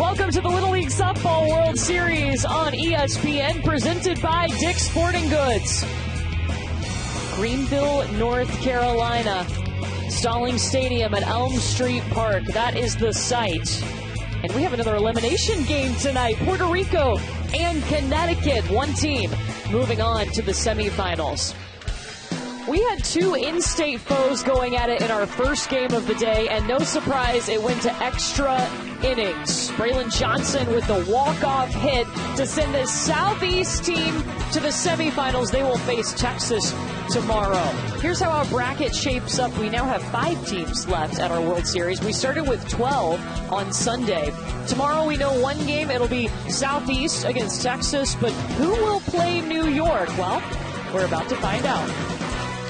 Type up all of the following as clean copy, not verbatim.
Welcome to the Little League Softball World Series on ESPN, presented by Dick's Sporting Goods. Greenville, North Carolina. Stallings Stadium at Elm Street Park. That is the site. And we have another elimination game tonight. Puerto Rico and Connecticut. One team moving on to the semifinals. We had two in-state foes going at it in our first game of the day, and no surprise, it went to extra innings. Braylon Johnson with the walk-off hit to send the Southeast team to the semifinals. They will face Texas tomorrow. Here's how our bracket shapes up. We now have 5 teams left at our World Series. We started with 12 on Sunday. Tomorrow we know one game. It'll be Southeast against Texas, but who will play New York? Well, we're about to find out.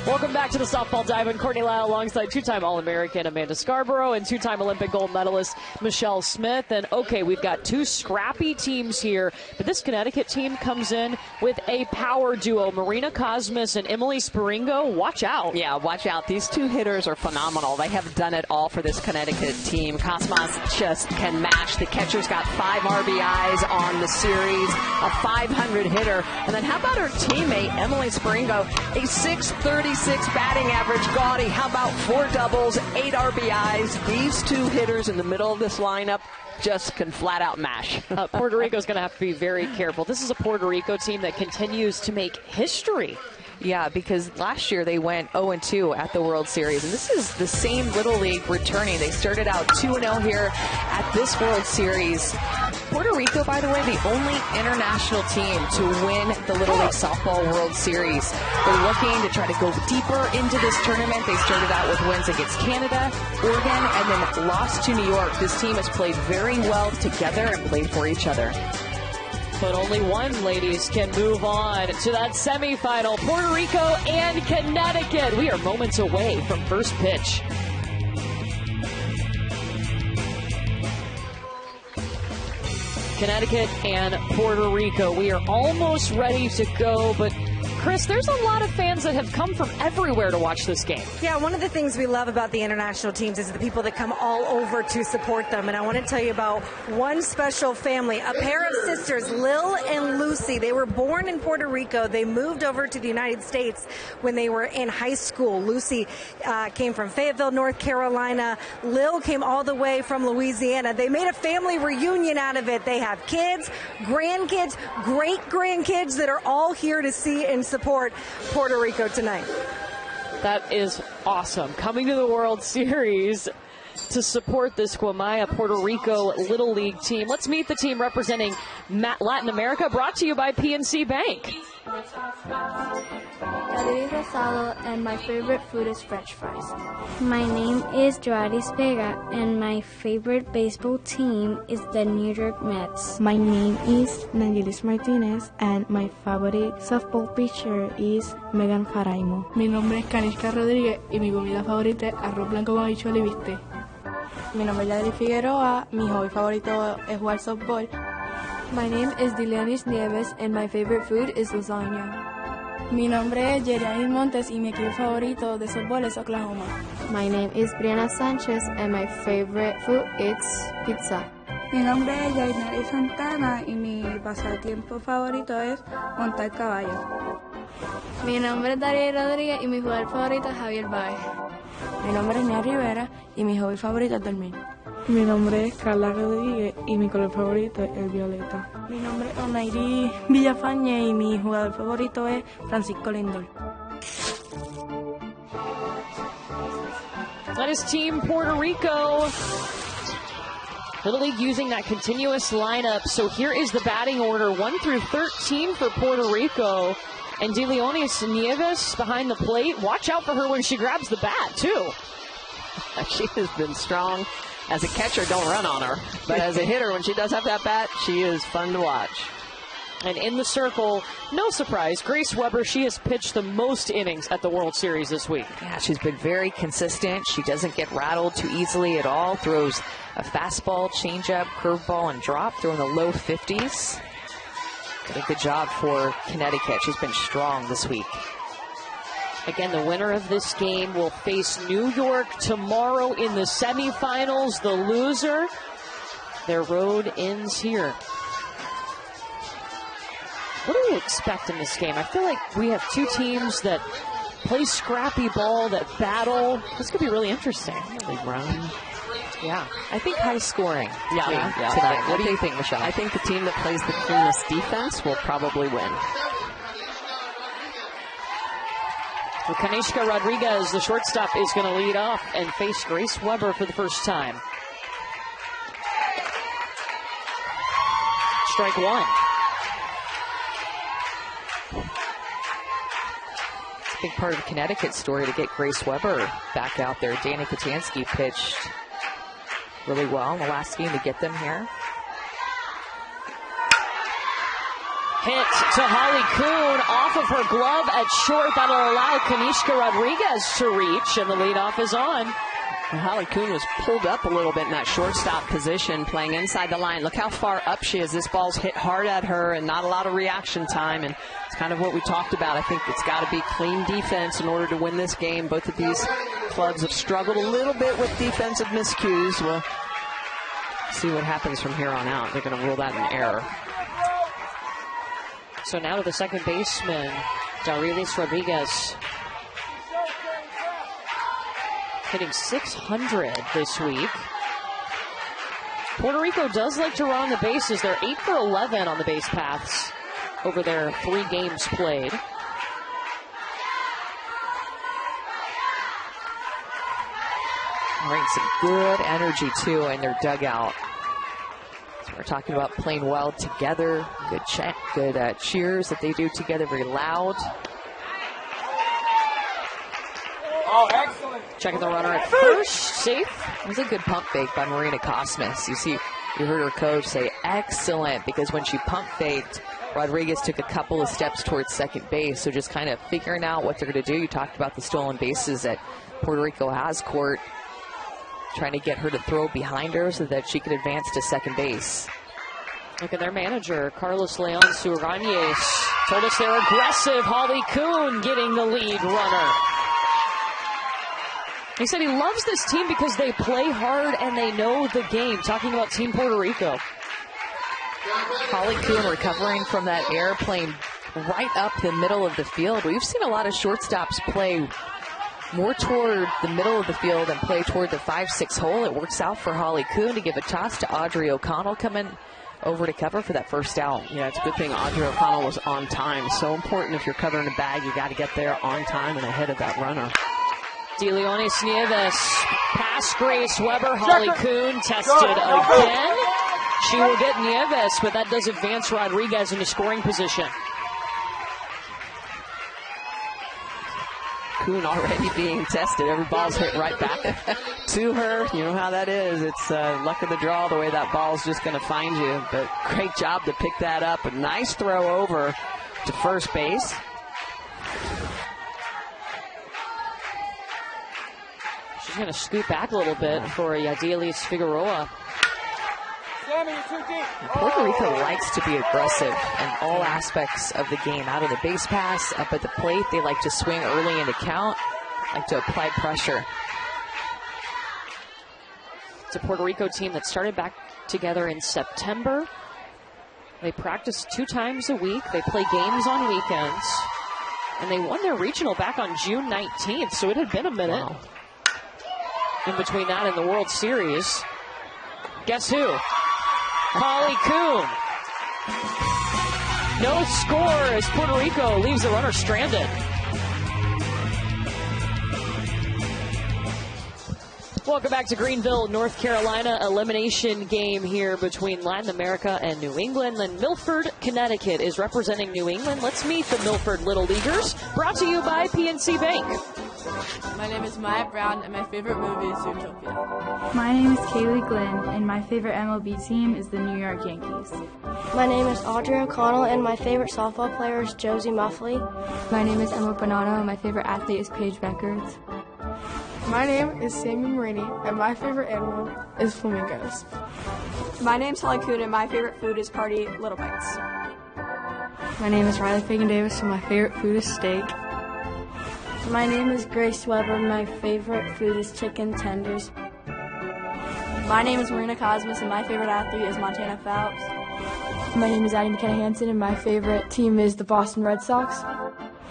Welcome back to the Softball Dive. I'm Courtney Lyle alongside two-time All-American Amanda Scarborough and two-time Olympic gold medalist Michelle Smith. And okay, we've got two scrappy teams here, but this Connecticut team comes in with a power duo. Marina Cosmas and Emily Sparingo. Watch out. Yeah, watch out. These two hitters are phenomenal. They have done it all for this Connecticut team. Cosmas just can match. The catcher's got 5 RBIs on the series, a 500 hitter. And then how about her teammate, Emily Sparingo, a 630 batting average. Gaudy, how about 4 doubles, 8 RBIs? These two hitters in the middle of this lineup just can flat out mash. Puerto Rico's going to have to be very careful. This is a Puerto Rico team that continues to make history. Yeah, because last year they went 0-2 at the World Series, and this is the same Little League returning. They started out 2-0 here at this World Series. Puerto Rico, by the way, the only international team to win the Little League Softball World Series. They're looking to try to go deeper into this tournament. They started out with wins against Canada, Oregon, and then lost to New York. This team has played very well together and played for each other. But only one, ladies, can move on to that semifinal. Puerto Rico and Connecticut. We are moments away from first pitch. Connecticut and Puerto Rico. We are almost ready to go, but Chris, there's a lot of fans that have come from everywhere to watch this game. Yeah, one of the things we love about the international teams is the people that come all over to support them. And I want to tell you about one special family, a pair of sisters, Lil and Lucy. They were born in Puerto Rico. They moved over to the United States when they were in high school. Lucy came from Fayetteville, North Carolina. Lil came all the way from Louisiana. They made a family reunion out of it. They have kids, grandkids, great-grandkids that are all here to see and support Puerto Rico tonight. That is awesome. Coming to the World Series to support this Guamaya Puerto Rico Little League team. Let's meet the team representing Latin America, brought to you by PNC Bank. David Rosado, and my favorite food is French fries. My name is Joadis Vega, and my favorite baseball team is the New York Mets. My name is Nangelis Martinez, and my favorite softball pitcher is Megan Faraimo. Mi nombre es Kanishka Rodríguez, y mi comida favorita es arroz blanco con habichuela y bistec. Mi nombre es Yadri Figueroa, mi hobby favorito es jugar softball. My name is Dileanis Nieves, and my favorite food is lasagna. Mi nombre es Yerianis Montes, y mi equipo favorito de softball es Oklahoma. My name is Brianna Sanchez, and my favorite food is pizza. Mi nombre es Yainari Santana, y mi pasatiempo favorito es montar caballo. Mi nombre es Daria Rodríguez, y mi jugador favorito es Javier Baez. Mi nombre es Mia Rivera, y mi hobby favorito es dormir. Mi nombre es Carla Rodríguez, y mi color favorito es el violeta. Mi nombre es Onairi Villafañe, y mi jugador favorito es Francisco Lindor. That is Team Puerto Rico. Little League using that continuous lineup. So here is the batting order, 1 through 13 for Puerto Rico. And Dileanis Nieves behind the plate. Watch out for her when she grabs the bat, too. She has been strong. As a catcher, don't run on her. But as a hitter, when she does have that bat, she is fun to watch. And in the circle, no surprise, Grace Weber, she has pitched the most innings at the World Series this week. Yeah, she's been very consistent. She doesn't get rattled too easily at all. Throws a fastball, changeup, curveball, and drop, throwing the low 50s. Did a good job for Connecticut. She's been strong this week. Again, the winner of this game will face New York tomorrow in the semifinals. The loser their road ends here. What do we expect in this game? I feel like we have two teams that play scrappy ball, that battle. This could be really interesting. They run. Yeah, I think high scoring tonight. What do you think, Michelle? I think the team that plays the cleanest defense will probably win. So Kanishka Rodriguez, the shortstop, is going to lead off and face Grace Weber for the first time. Strike one. It's a big part of the Connecticut story to get Grace Weber back out there. Danny Katansky pitched really well in the last game to get them here. Hit to Holly Kuhn off of her glove at short. That'll allow Kanishka Rodriguez to reach, and the leadoff is on. And Holly Kuhn was pulled up a little bit in that shortstop position, playing inside the line. Look how far up she is. This ball's hit hard at her and not a lot of reaction time, and it's kind of what we talked about. I think it's got to be clean defense in order to win this game. Both of these clubs have struggled a little bit with defensive miscues. We'll see what happens from here on out. They're going to rule that an error. So now to the second baseman, Darilis Rodriguez. Hitting .600 this week. Puerto Rico does like to run the bases. They're 8 for 11 on the base paths over their 3 games played. Bring some good energy, too, in their dugout. So we're talking about playing well together. Good cheers that they do together, very loud. Oh, excellent. Checking the runner at first, safe. It was a good pump fake by Marina Cosmas. You heard her coach say excellent, because when she pump faked, Rodriguez took a couple of steps towards second base. So just kind of figuring out what they're going to do. You talked about the stolen bases that Puerto Rico has court, trying to get her to throw behind her so that she could advance to second base. Look at their manager, Carlos Leon Suranez, told us they're aggressive. Holly Kuhn getting the lead runner. He said he loves this team because they play hard and they know the game. Talking about Team Puerto Rico. Holly Kuhn recovering from that air, playing right up the middle of the field. We've seen a lot of shortstops play more toward the middle of the field and play toward the 5-6 hole. It works out for Holly Kuhn to give a toss to Audrey O'Connell, coming over to cover for that first out. Yeah, it's a good thing Audrey O'Connell was on time. So important if you're covering a bag, you got to get there on time and ahead of that runner. De Leones Nieves past Grace Weber. Holly Kuhn tested again. She will get Nieves, but that does advance Rodriguez into scoring position. Kuhn already being tested. Every ball's hit right back to her. You know how that is. It's luck of the draw, the way that ball's just going to find you. But great job to pick that up. A nice throw over to first base. She's going to scoot back a little bit for Yadilis Figueroa. Puerto Rico likes to be aggressive in all aspects of the game. Out of the base pass, up at the plate, they like to swing early into count, like to apply pressure. It's a Puerto Rico team that started back together in September. They practice 2 times a week. They play games on weekends. And they won their regional back on June 19th, so it had been a minute. Wow. In between that and the World Series. Guess who? Holly Kuhn. No score as Puerto Rico leaves the runner stranded. Welcome back to Greenville, North Carolina. Elimination game here between Latin America and New England. And Milford, Connecticut is representing New England. Let's meet the Milford Little Leaguers. Brought to you by PNC Bank. My name is Maya Brown, and my favorite movie is Zootopia. My name is Kaylee Glenn, and my favorite MLB team is the New York Yankees. My name is Audrey O'Connell, and my favorite softball player is Josie Muffley. My name is Emma Bonanno, and my favorite athlete is Paige Beckers. My name is Sammy Marini, and my favorite animal is flamingos. My name's Holly Kuhn, and my favorite food is Party Little Bites. My name is Riley Fagan Davis, and my favorite food is steak. My name is Grace Weber. My favorite food is chicken tenders. My name is Marina Cosmas, and my favorite athlete is Montana Phelps. My name is Addie McKenna Hansen, and my favorite team is the Boston Red Sox.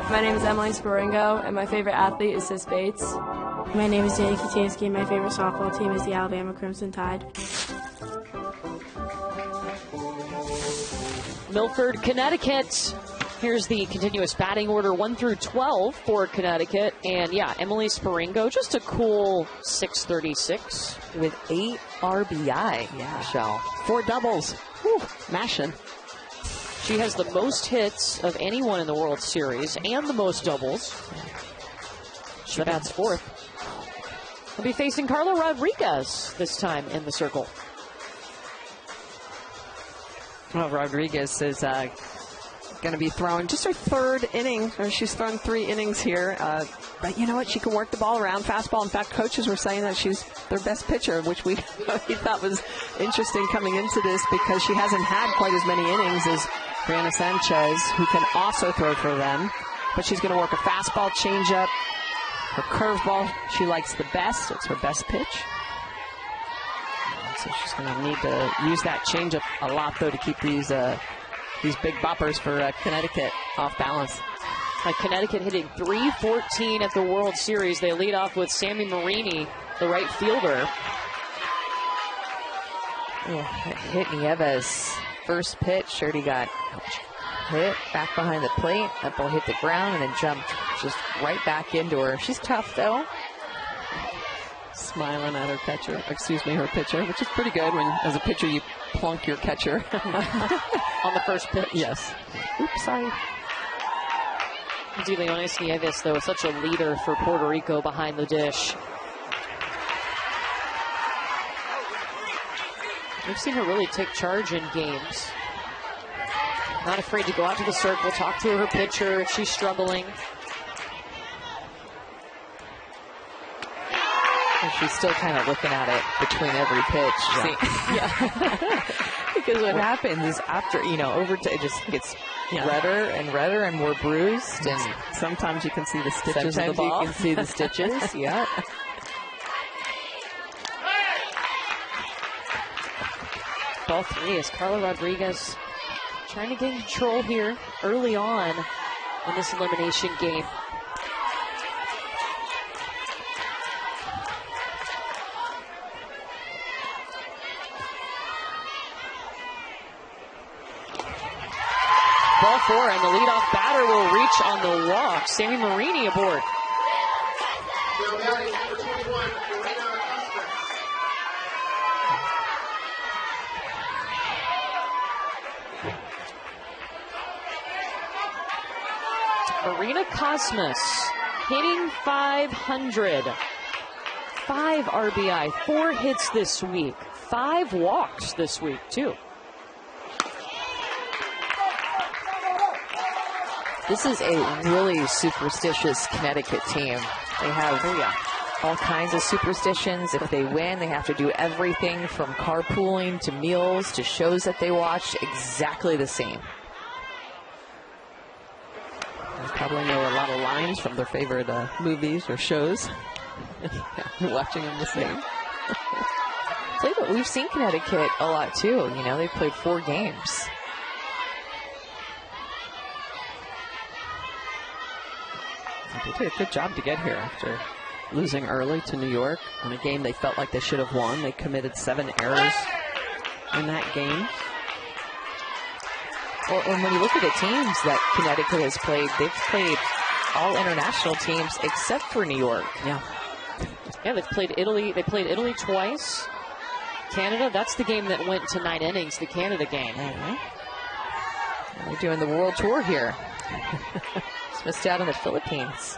My name is Emily Sporingo, and my favorite athlete is Sis Bates. My name is Danny Kutansky, and my favorite softball team is the Alabama Crimson Tide. Milford, Connecticut. Here's the continuous batting order, 1 through 12 for Connecticut. And yeah, Emily Sporingo, just a cool 636. With 8 RBI. Yeah. Michelle. 4 doubles. Whew, mashing. She has the most hits of anyone in the World Series and the most doubles. She bats fourth. We'll be facing Carla Rodriguez this time in the circle. Well, Rodriguez is going to be throwing just her 3rd inning, or she's thrown 3 innings here. But you know what? She can work the ball around, fastball. In fact, coaches were saying that she's their best pitcher, which we thought was interesting coming into this because she hasn't had quite as many innings as Brianna Sanchez, who can also throw for them. But she's going to work a fastball, changeup, her curveball. She likes the best. It's her best pitch. So she's going to need to use that changeup a lot, though, to keep these big boppers for Connecticut off balance. Connecticut hitting .314 at the World Series. They lead off with Sammy Marini, the right fielder. Hit Nieves. First pitch, already got hit back behind the plate. That ball hit the ground and then jumped just right back into her. She's tough, though. Smiling at her pitcher, which is pretty good when, as a pitcher, you plunk your catcher on the first pitch. Yes. Oops, sorry. De Leonis Nieves, though, is such a leader for Puerto Rico behind the dish. We've seen her really take charge in games. Not afraid to go out to the circle, talk to her pitcher if she's struggling. And she's still kind of looking at it between every pitch. Yeah. Because what happens is after, over time, it just gets redder and redder and more bruised. And sometimes you can see the stitches of the ball. You can see the stitches, yeah. Ball 3 is Carla Rodriguez trying to gain control here early on in this elimination game. Ball 4, and the leadoff batter will reach on the walk. Sammy Marini aboard. Marina Cosmas hitting .500. 5 RBI, 4 hits this week, 5 walks this week, too. This is a really superstitious Connecticut team. They have all kinds of superstitions. If they win, they have to do everything from carpooling to meals to shows that they watch exactly the same. They probably know a lot of lines from their favorite movies or shows. Watching them the same. We've seen Connecticut a lot too. They've played 4 games. They did a good job to get here after losing early to New York in a game they felt like they should have won. They committed 7 errors in that game. Well, and when you look at the teams that Connecticut has played, they've played all international teams except for New York. Yeah, they've played Italy. They played Italy twice. Canada, that's the game that went to 9 innings, the Canada game. Mm-hmm. They're doing the world tour here. Just missed out on the Philippines.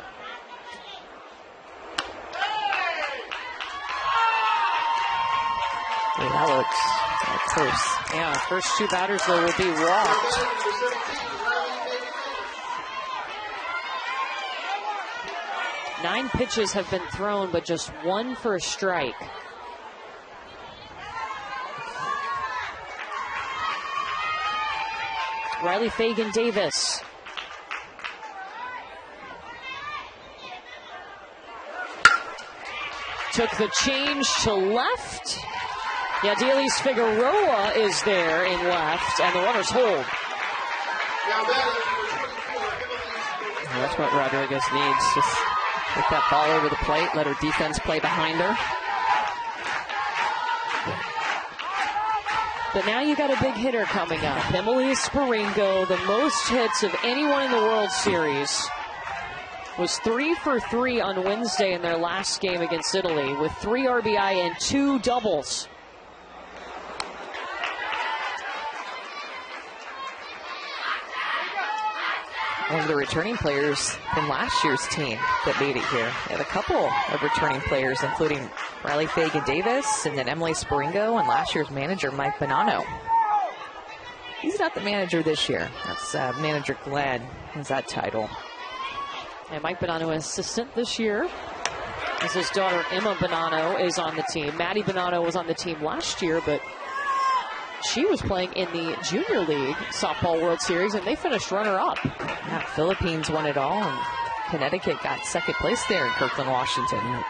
Yeah, that looks close. Yeah, first 2 batters, though, will be walked. Nine pitches have been thrown, but just 1 for a strike. Riley Fagan Davis. Took the change to left. Yeah, D'Elise Figueroa is there in left, and the runners hold. That's what Rodriguez needs. Just get that ball over the plate, let her defense play behind her. But now you got a big hitter coming up. Emily Sparingo, the most hits of anyone in the World Series, was 3 for 3 on Wednesday in their last game against Italy with 3 RBI and 2 doubles. One of the returning players from last year's team that made it here. They had a couple of returning players, including Riley Fagan-Davis and then Emily Sparingo and last year's manager, Mike Bonanno. He's not the manager this year. That's manager Glenn has that title. And Mike Bonanno, assistant this year, as his daughter Emma Bonanno is on the team. Maddie Bonanno was on the team last year, but she was playing in the Junior League Softball World Series, and they finished runner-up. Yeah, Philippines won it all, and Connecticut got second place there in Kirkland, Washington.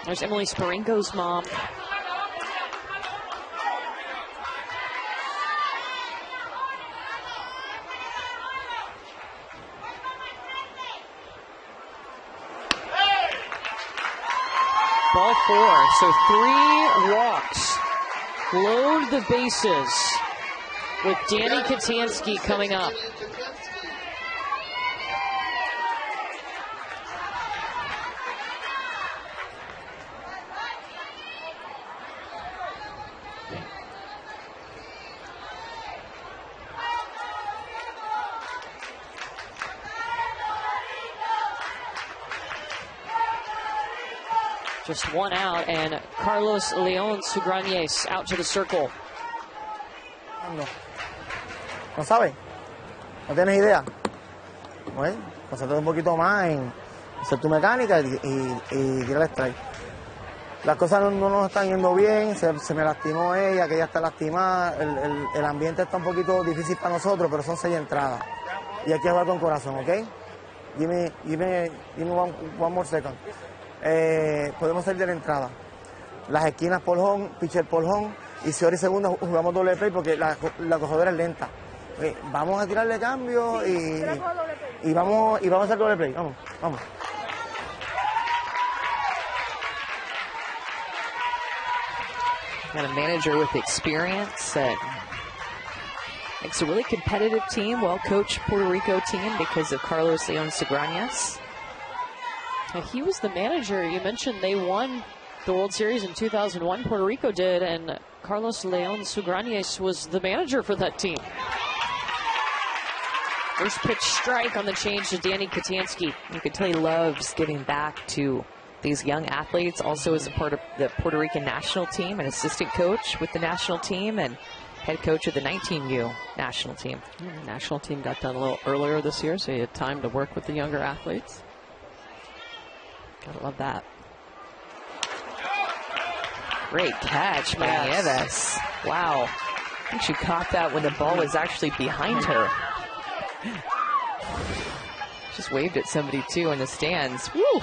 There's Emily Sparingo's mom. Ball 4, so 3 walks. Load the bases with Danny Katansky coming up. Just 1 out, and Carlos Leon Sugrañez out to the circle. ¿No sabes? ¿No tienes idea? Bueno, concéntrate un poquito más en hacer tu mecánica y tirar el strike. Las cosas no nos están yendo bien, se me lastimó ella, que ella está lastimada, el ambiente está un poquito difícil para nosotros, pero son 6 entradas. Y hay que jugar con corazón, ¿ok? Give me one more second. Podemos salir de la entrada. Las esquinas por home, pitcher por home, y si ahora y segunda jugamos doble play porque la cogedora es lenta. Vamos a tirarle cambio y vamos a hacer doble play. Vamos. Got a manager with experience that makes a really competitive team, well-coached Puerto Rico team because of Carlos Leon Sugrañez. He was the manager. You mentioned they won the World Series in 2001. Puerto Rico did, and Carlos Leon Sugrañez was the manager for that team. First pitch strike on the change to Danny Katansky. You could tell he loves giving back to these young athletes. Also as a part of the Puerto Rican national team, an assistant coach with the national team, and head coach of the 19U national team. The national team got done a little earlier this year, so he had time to work with the younger athletes. Gotta love that. Great catch by Nieves. Wow. I think she caught that when the ball was actually behind her. Just waved at somebody too in the stands. Woo!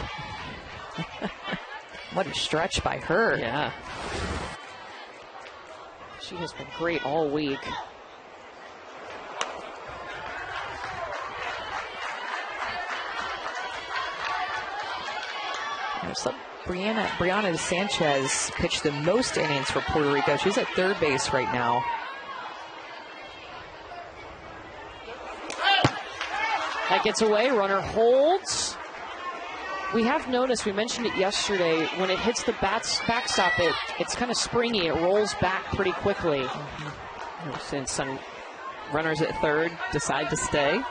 What a stretch by her. Yeah. She has been great all week. Brianna Sanchez pitched the most innings for Puerto Rico. She's at third base right now. That gets away, runner holds. We have noticed, we mentioned it yesterday, when it hits the backstop, it's kind of springy. It rolls back pretty quickly. Since some runners at third decide to stay,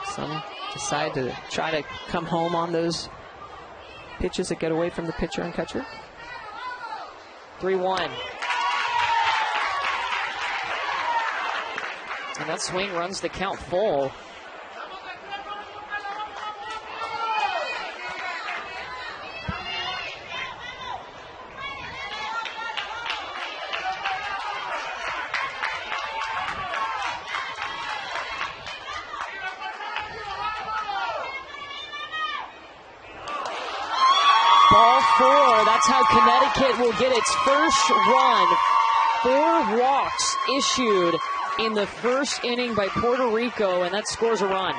some decide to try to come home on those pitches that get away from the pitcher and catcher. 3-1. And that swing runs the count full. ball 4. That's how Connecticut will get its first run. 4 walks issued in the first inning by Puerto Rico, and that scores a run.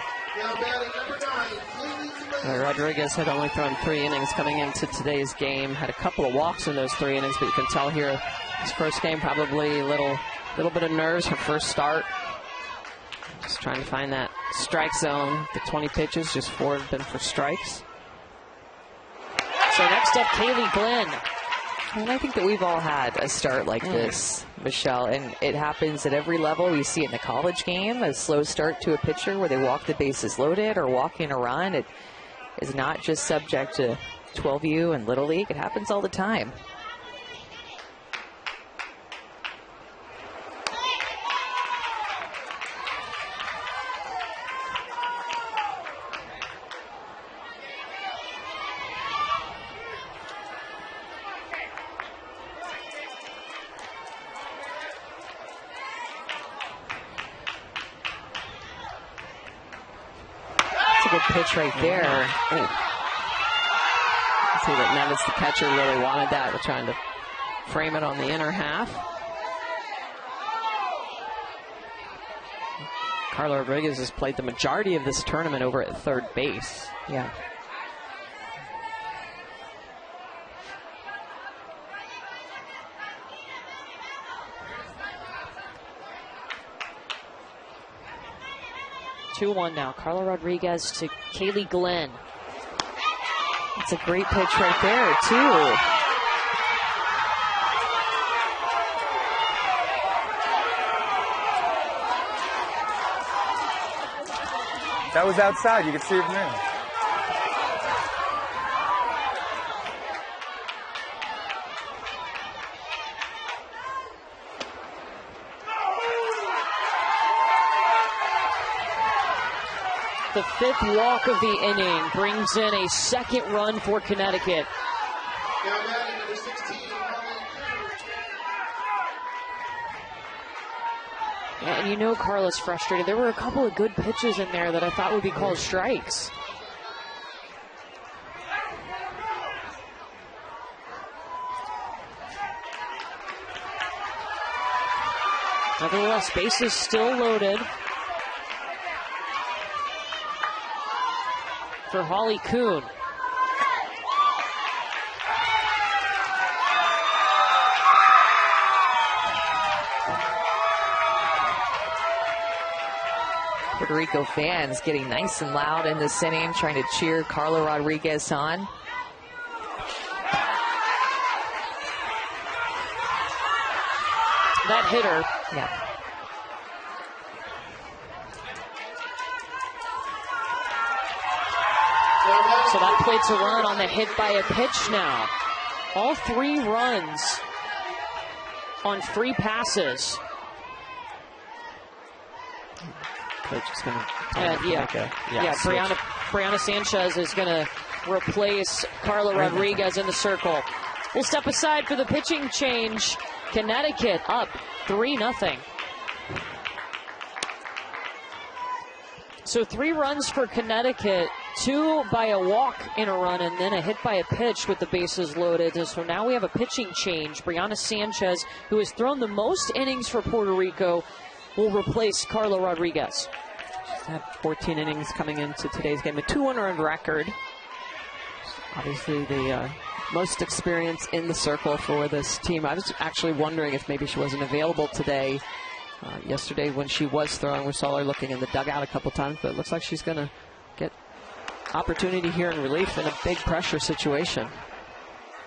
Rodriguez had only thrown 3 innings coming into today's game. Had a couple of walks in those 3 innings, but you can tell here his first game probably a little bit of nerves, her first start. Just trying to find that strike zone. The 20 pitches, just 4 have been for strikes. So next up, Kaylee Glenn. And I think that we've all had a start like this, Michelle, and it happens at every level. We see it in the college game, a slow start to a pitcher where they walk the bases loaded or walking a run. It is not just subject to 12U and Little League. It happens all the time. Pitch right there. Ooh. See that Nevis, the catcher, really wanted that. We're trying to frame it on the inner half. Carla Rodriguez has played the majority of this tournament over at third base. Yeah. Two-one now. Carla Rodriguez to Kaylee Glenn. It's a great pitch right there, too. That was outside. You could see it from there. The 5th walk of the inning brings in a 2nd run for Connecticut. Yeah, and you know Carla's frustrated. There were a couple of good pitches in there that I thought would be called strikes. Nevertheless, bases still loaded for Holly Kuhn. Puerto Rico fans getting nice and loud in this inning, trying to cheer Carla Rodriguez on. That hitter. Yeah. So that plates a run on the hit by a pitch now. All 3 runs on free passes. Coach is going to Brianna Sanchez is going to replace Carla Rodriguez in the circle. We'll step aside for the pitching change. Connecticut up 3-0. So 3 runs for Connecticut, 2 by a walk in a run, and then a hit by a pitch with the bases loaded. So now we have a pitching change. Brianna Sanchez, who has thrown the most innings for Puerto Rico, will replace Carla Rodriguez. She's had 14 innings coming into today's game, a 2 unearned record. Obviously the most experience in the circle for this team. I was actually wondering if maybe she wasn't available today. Yesterday when she was throwing, we saw her looking in the dugout a couple times, but it looks like she's going to get opportunity here in relief in a big pressure situation.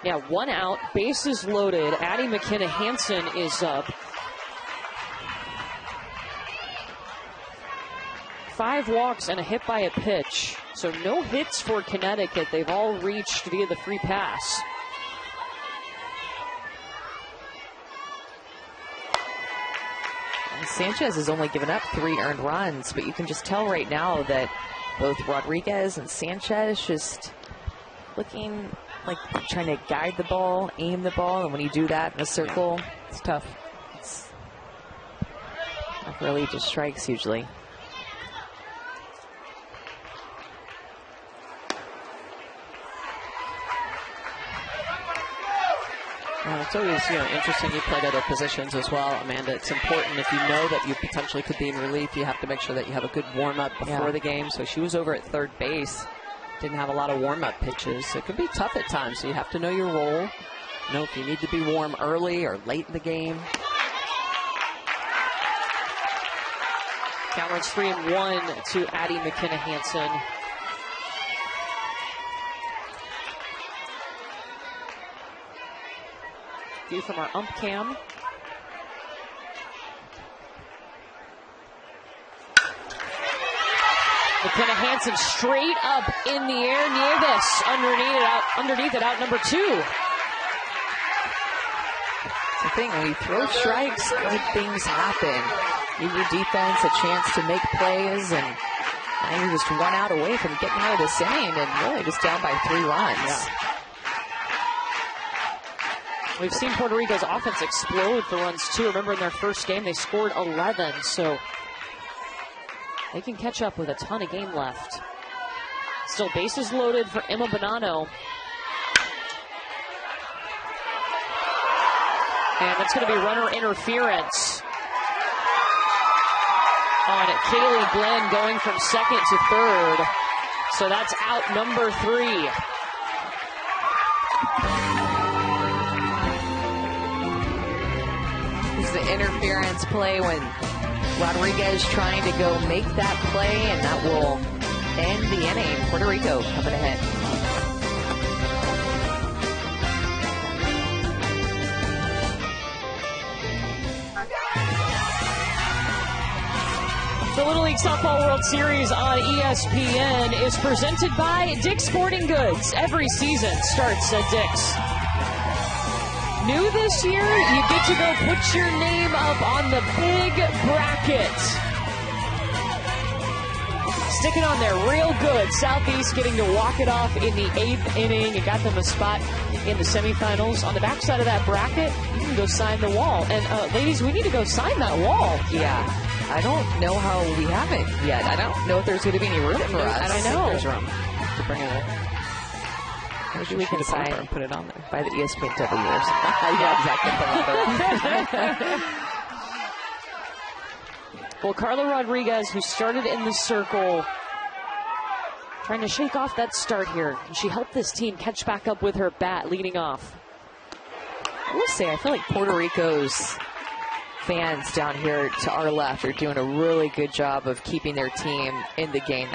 Yeah, 1 out, bases loaded. Addie McKenna Hansen is up. 5 walks and a hit by a pitch. So no hits for Connecticut. They've all reached via the free pass. Sanchez has only given up 3 earned runs, but you can just tell right now that both Rodriguez and Sanchez just looking like trying to guide the ball, aim the ball, and when you do that in a circle, it's tough. It's not really just strikes usually. It's always, interesting. You played other positions as well, Amanda. It's important if you know that you potentially could be in relief, you have to make sure that you have a good warm-up before the game. So she was over at third base. Didn't have a lot of warm-up pitches. So it can be tough at times. So you have to know your role. Know if you need to be warm early or late in the game. Count runs 3-1 to Addie McKenna-Hansen. View from our ump cam. McKenna-Hansen straight up in the air. Nieves underneath it, out number 2. The thing, when you throw strikes, good things happen. Give your defense a chance to make plays, and now you're just 1 out away from getting out of this inning and really just down by 3 runs. Yeah. We've seen Puerto Rico's offense explode for runs too. Remember in their first game, they scored 11, so they can catch up with a ton of game left. Still bases loaded for Emma Bonanno. And that's going to be runner interference on Kaylee Glenn going from second to third. So that's out number 3. This is the interference play when Rodriguez trying to go make that play, and that will end the inning. Puerto Rico coming ahead. The Little League Softball World Series on ESPN is presented by Dick's Sporting Goods. Every season starts at Dick's. New this year, you get to go put your name up on the big bracket. Sticking on there real good. Southeast getting to walk it off in the 8th inning. It got them a spot in the semifinals. On the backside of that bracket, you can go sign the wall. And ladies, we need to go sign that wall. Yeah. I don't know how we haven't yet. I don't know if there's going to be any room for us. I don't know. There's room to bring it in. Maybe we can sign and put it on there by the ESPNW years. Yeah, exactly. Well, Carla Rodriguez, who started in the circle, trying to shake off that start here. And she helped this team catch back up with her bat leading off. I will say, I feel like Puerto Rico's fans down here to our left are doing a really good job of keeping their team in the game.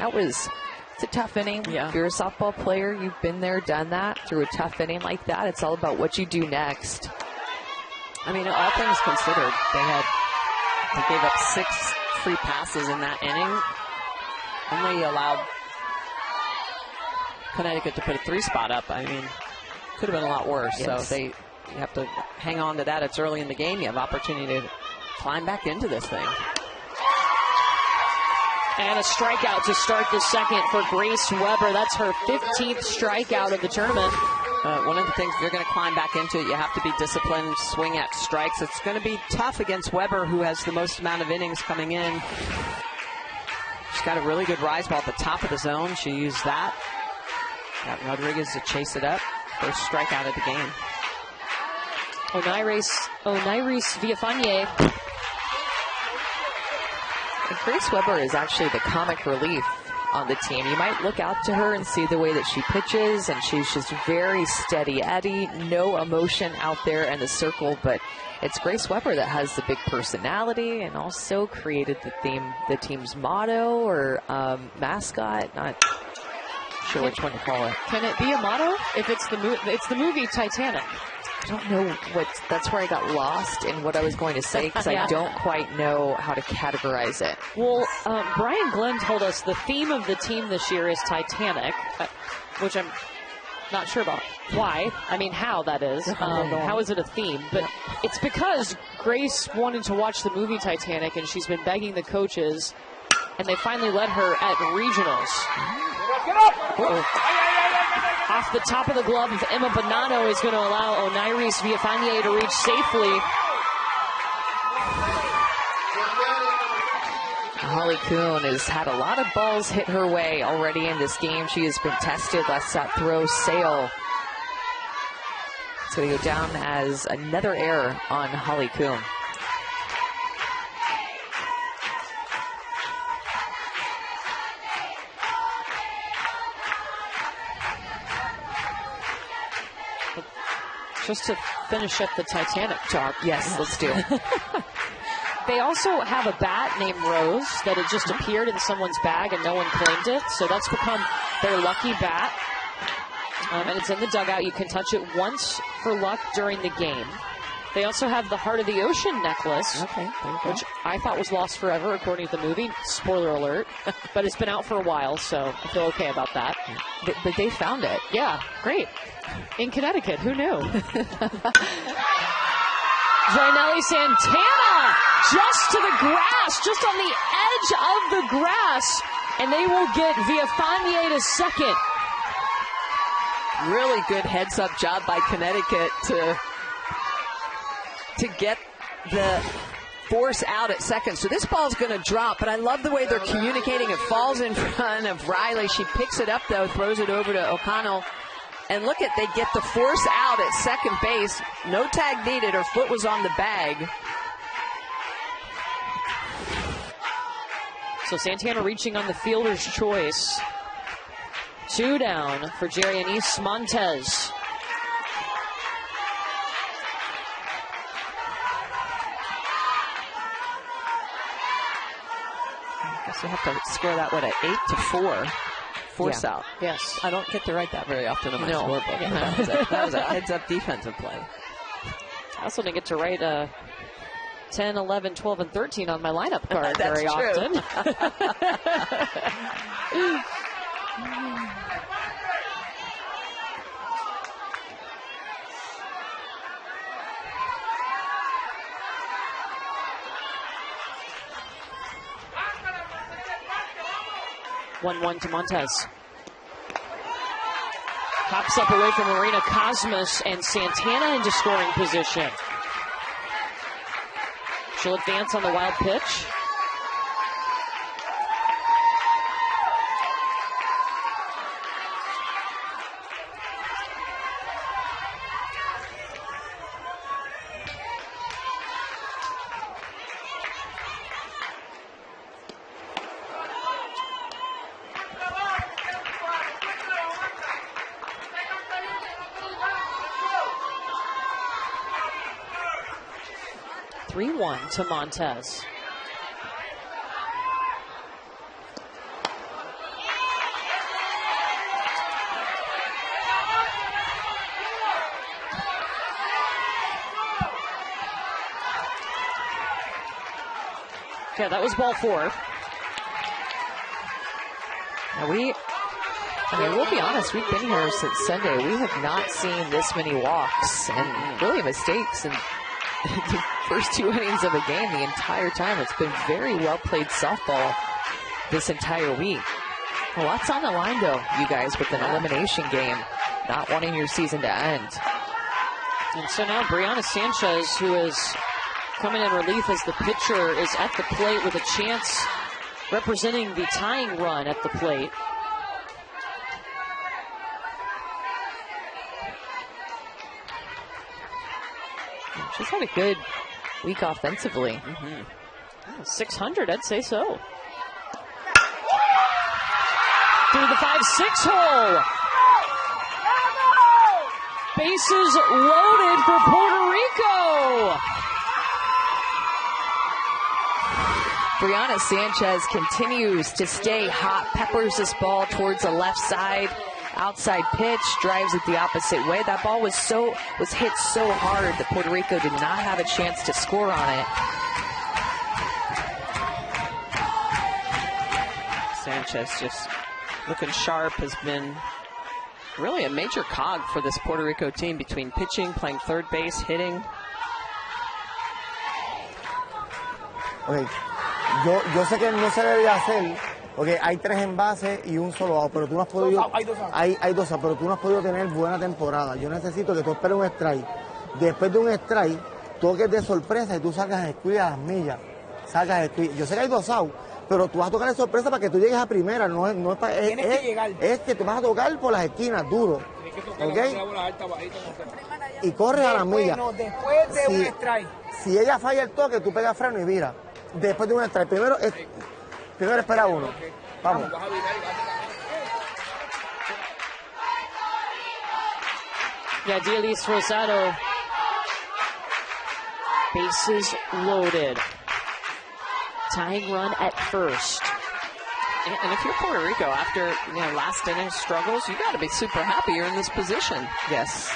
It's a tough inning. Yeah. If you're a softball player, you've been there, done that. Through a tough inning like that, it's all about what you do next. I mean, all things considered, they gave up 6 free passes in that inning. Only allowed Connecticut to put a 3 spot up. I mean, could have been a lot worse. Yes. So you have to hang on to that. It's early in the game. You have opportunity to climb back into this thing. And a strikeout to start the second for Grace Weber. That's her 15th strikeout of the tournament. One of the things, if you're going to climb back into it, you have to be disciplined, swing at strikes. It's going to be tough against Weber, who has the most amount of innings coming in. She's got a really good rise ball at the top of the zone. She used that. Got Rodriguez to chase it up. First strikeout of the game. Onairis Villafane. Grace Weber is actually the comic relief on the team. You might look out to her and see the way that she pitches, and she's just very steady Eddie, no emotion out there in the circle, but it's Grace Weber that has the big personality and also created the team's motto or mascot. Not sure which one to call it. Can it be a motto? If it's the movie Titanic. I don't know that's where I got lost in what I was going to say, because I don't quite know how to categorize it. Well, Brian Glenn told us the theme of the team this year is Titanic, which I'm not sure about why. I mean, how that is. How is it a theme? But it's because Grace wanted to watch the movie Titanic, and she's been begging the coaches, and they finally let her at regionals. Get up! Uh-oh. Off the top of the glove of Emma Bonanno is going to allow Onairis Villafane to reach safely. Holly Kuhn has had a lot of balls hit her way already in this game. She has been tested. Let's that throw sail. It's going to go down as another error on Holly Coombe. Just to finish up the Titanic talk. Yes, let's do it. They also have a bat named Rose that had just appeared in someone's bag and no one claimed it. So that's become their lucky bat. And it's in the dugout. You can touch it once for luck during the game. They also have the Heart of the Ocean necklace, which I thought was lost forever, according to the movie. Spoiler alert. But it's been out for a while, so I feel okay about that. But they found it. Yeah, great. In Connecticut, who knew? Zainelli Santana just to the grass, just on the edge of the grass, and they will get Villafanier to second. Really good heads-up job by Connecticut to get the force out at second. So this ball's going to drop, but I love the way they're communicating. It falls in front of Riley. She picks it up, though, throws it over to O'Connell. And look at, they get the force out at second base. No tag needed. Her foot was on the bag. So Santana reaching on the fielder's choice. 2 down for Jerianice Montez. I guess you have to score that, what, at 8-4. Force out. Yes. I don't get to write that very often on my scorebook. Yeah. That was a heads-up defensive play. I also didn't get to write 10, 11, 12, and 13 on my lineup card very true. often. 1-1 to Montez. Pops up away from Marina Cosmos, and Santana into scoring position. She'll advance on the wild pitch. To Montez. Okay, that was ball 4. Now we'll be honest, we've been here since Sunday. We have not seen this many walks and really mistakes in the first 2 innings of a game the entire time. It's been very well played softball this entire week. Well, lots on the line, though, you guys, with an elimination game, not wanting your season to end. And so now Brianna Sanchez, who is coming in relief as the pitcher, is at the plate with a chance representing the tying run at the plate. She's had a good week offensively. 600, I'd say so. Through the 5-6 hole. Bases loaded for Puerto Rico. Brianna Sanchez continues to stay hot, peppers this ball towards the left side. Outside pitch, drives it the opposite way. That ball was hit so hard that Puerto Rico did not have a chance to score on it. Sanchez just looking sharp, has been really a major cog for this Puerto Rico team between pitching, playing third base, hitting. Okay. Yo sé que no se debe hacer. Ok, hay 3 envases y un solo out, pero tú no has podido... Hay 2 outs, pero tú no has podido tener buena temporada. Yo necesito que tú esperes un strike. Después de un strike, toques de sorpresa y tú sacas el squeeze a las millas. Sacas el squeeze. Yo sé que hay 2 outs, pero tú vas a tocar de sorpresa para que tú llegues a primera. No es para... Es que te vas a tocar por las esquinas, duro. ¿Ok? y corres a las millas. No, después de un strike. Si ella falla el toque, tú pegas freno y vira. Después de un strike. Primero espera uno. Vamos. Yadilis Rosado. Bases loaded. Tying run at first. And if you're Puerto Rico, after last inning struggles, you got to be super happy you're in this position. Yes.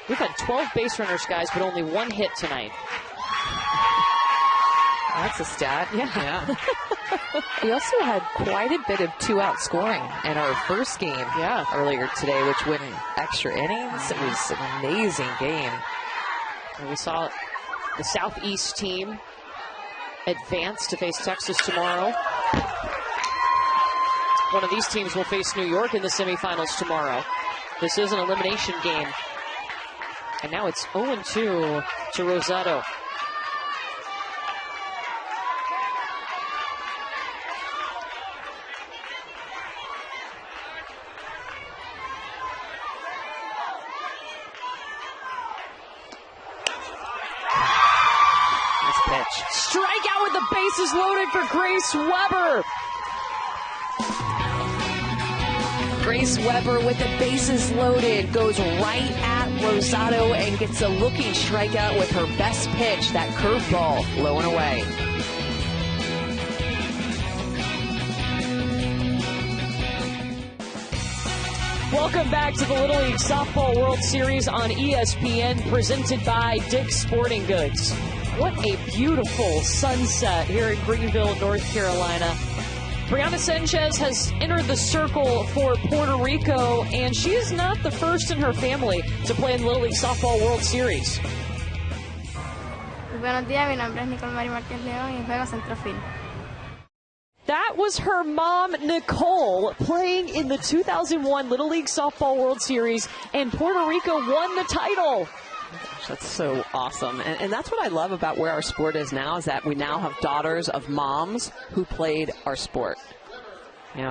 We've had 12 base runners, guys, but only one hit tonight. That's a stat. Yeah. We also had quite a bit of two-out scoring in our first game earlier today, which went extra innings. It was an amazing game. And we saw the Southeast team advance to face Texas tomorrow. One of these teams will face New York in the semifinals tomorrow. This is an elimination game. And now it's 0-2 to Rosado. Strikeout with the bases loaded for Grace Weber. Grace Weber with the bases loaded goes right at Rosado and gets a looking strikeout with her best pitch, that curveball, low and away. Welcome back to the Little League Softball World Series on ESPN, presented by Dick's Sporting Goods. What a beautiful sunset here in Greenville, North Carolina. Brianna Sanchez has entered the circle for Puerto Rico, and she is not the first in her family to play in the Little League Softball World Series. Buenos días, mi nombre es Nicole Mari Marquez León y juego centrofield. That was her mom, Nicole, playing in the 2001 Little League Softball World Series, and Puerto Rico won the title. That's so awesome. And that's what I love about where our sport is now, is that we now have daughters of moms who played our sport.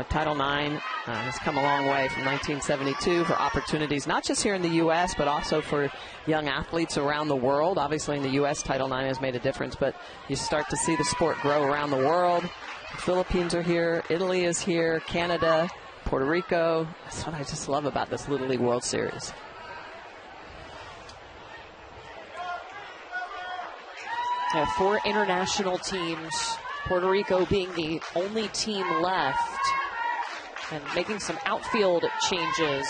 Title IX has come a long way from 1972 for opportunities, not just here in the U.S., but also for young athletes around the world. Obviously, in the U.S., Title IX has made a difference, but you start to see the sport grow around the world. The Philippines are here, Italy is here, Canada, Puerto Rico. That's what I just love about this Little League World Series. Four international teams, Puerto Rico being the only team left, and making some outfield changes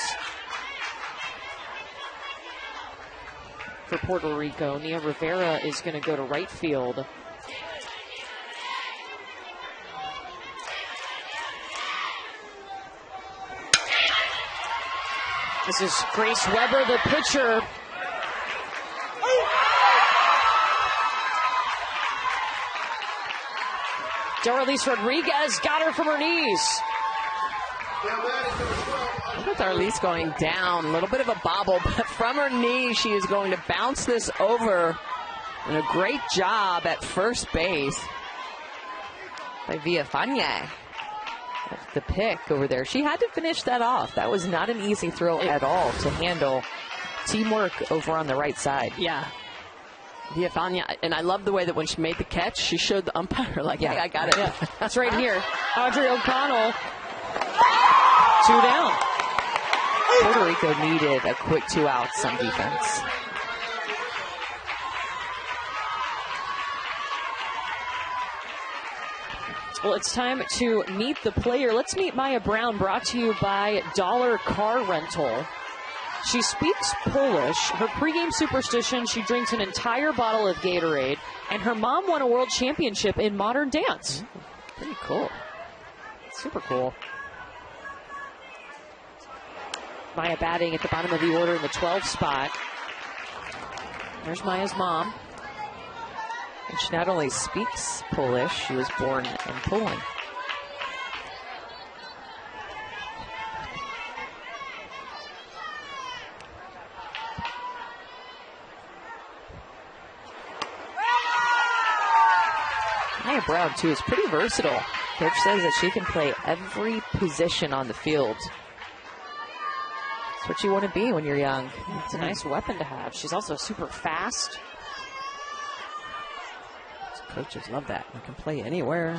for Puerto Rico. Nia Rivera is going to go to right field. This is Grace Weber, the pitcher. Doralice Rodriguez got her from her knees. Look at Doralice going down. A little bit of a bobble, but from her knees, she is going to bounce this over. And a great job at first base by Villafana. The pick over there. She had to finish that off. That was not an easy throw at all to handle. Teamwork over on the right side. Yeah. Villafana, and I love the way that when she made the catch, she showed the umpire, like, hey, I got it. Yeah. That's right here. Audrey O'Connell, 2 down. Puerto Rico needed a quick 2 outs on defense. Well, it's time to meet the player. Let's meet Maya Brown, brought to you by Dollar Car Rental. She speaks Polish. Her pregame superstition, she drinks an entire bottle of Gatorade, and her mom won a world championship in modern dance. Pretty cool. Super cool. Maya batting at the bottom of the order in the 12th spot. There's Maya's mom. And she not only speaks Polish, she was born in Poland. Maya Brown, too, is pretty versatile. Coach says that she can play every position on the field. That's what you want to be when you're young. It's a nice weapon to have. She's also super fast. Coaches love that. You can play anywhere.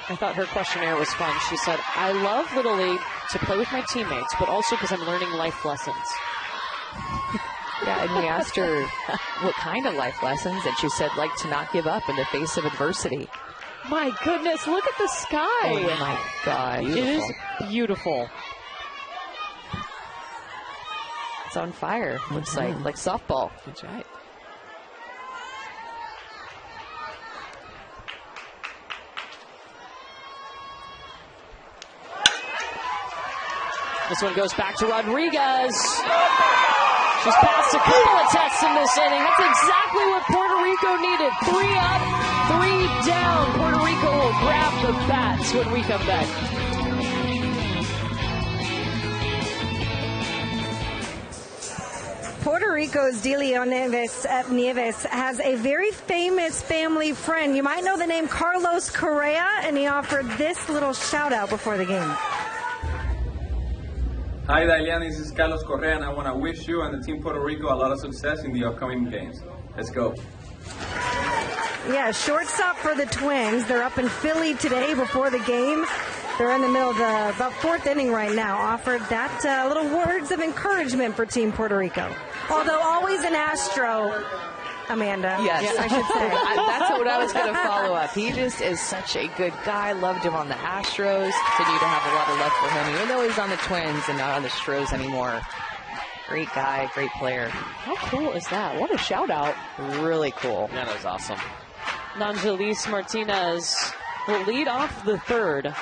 I thought her questionnaire was fun. She said, I love Little League to play with my teammates, but also because I'm learning life lessons. Yeah, and we asked her what kind of life lessons, and she said, like to not give up in the face of adversity. My goodness, look at the sky. Oh, my God. It is beautiful. It's on fire, looks like softball. That's right. This one goes back to Rodriguez. She's passed a couple of tests in this inning. That's exactly what Puerto Rico needed. 3 up, 3 down. Puerto Rico will grab the bats when we come back. Puerto Rico's Delio Nieves has a very famous family friend. You might know the name Carlos Correa, and he offered this little shout out before the game. Hi, Dalian. This is Carlos Correa, and I want to wish you and the Team Puerto Rico a lot of success in the upcoming games. Let's go. Yeah, shortstop for the Twins. They're up in Philly today before the game. They're in the middle of the about 4th inning right now. Offered that little words of encouragement for Team Puerto Rico. Although always an Astro, Amanda. Yes, I should say. That's what I was going to follow up. He just is such a good guy. Loved him on the Astros. Continue to have a lot of love for him, even though he's on the Twins and not on the Astros anymore. Great guy, great player. How cool is that? What a shout out. Really cool. That was awesome. Nangelis Martinez will lead off the 3rd.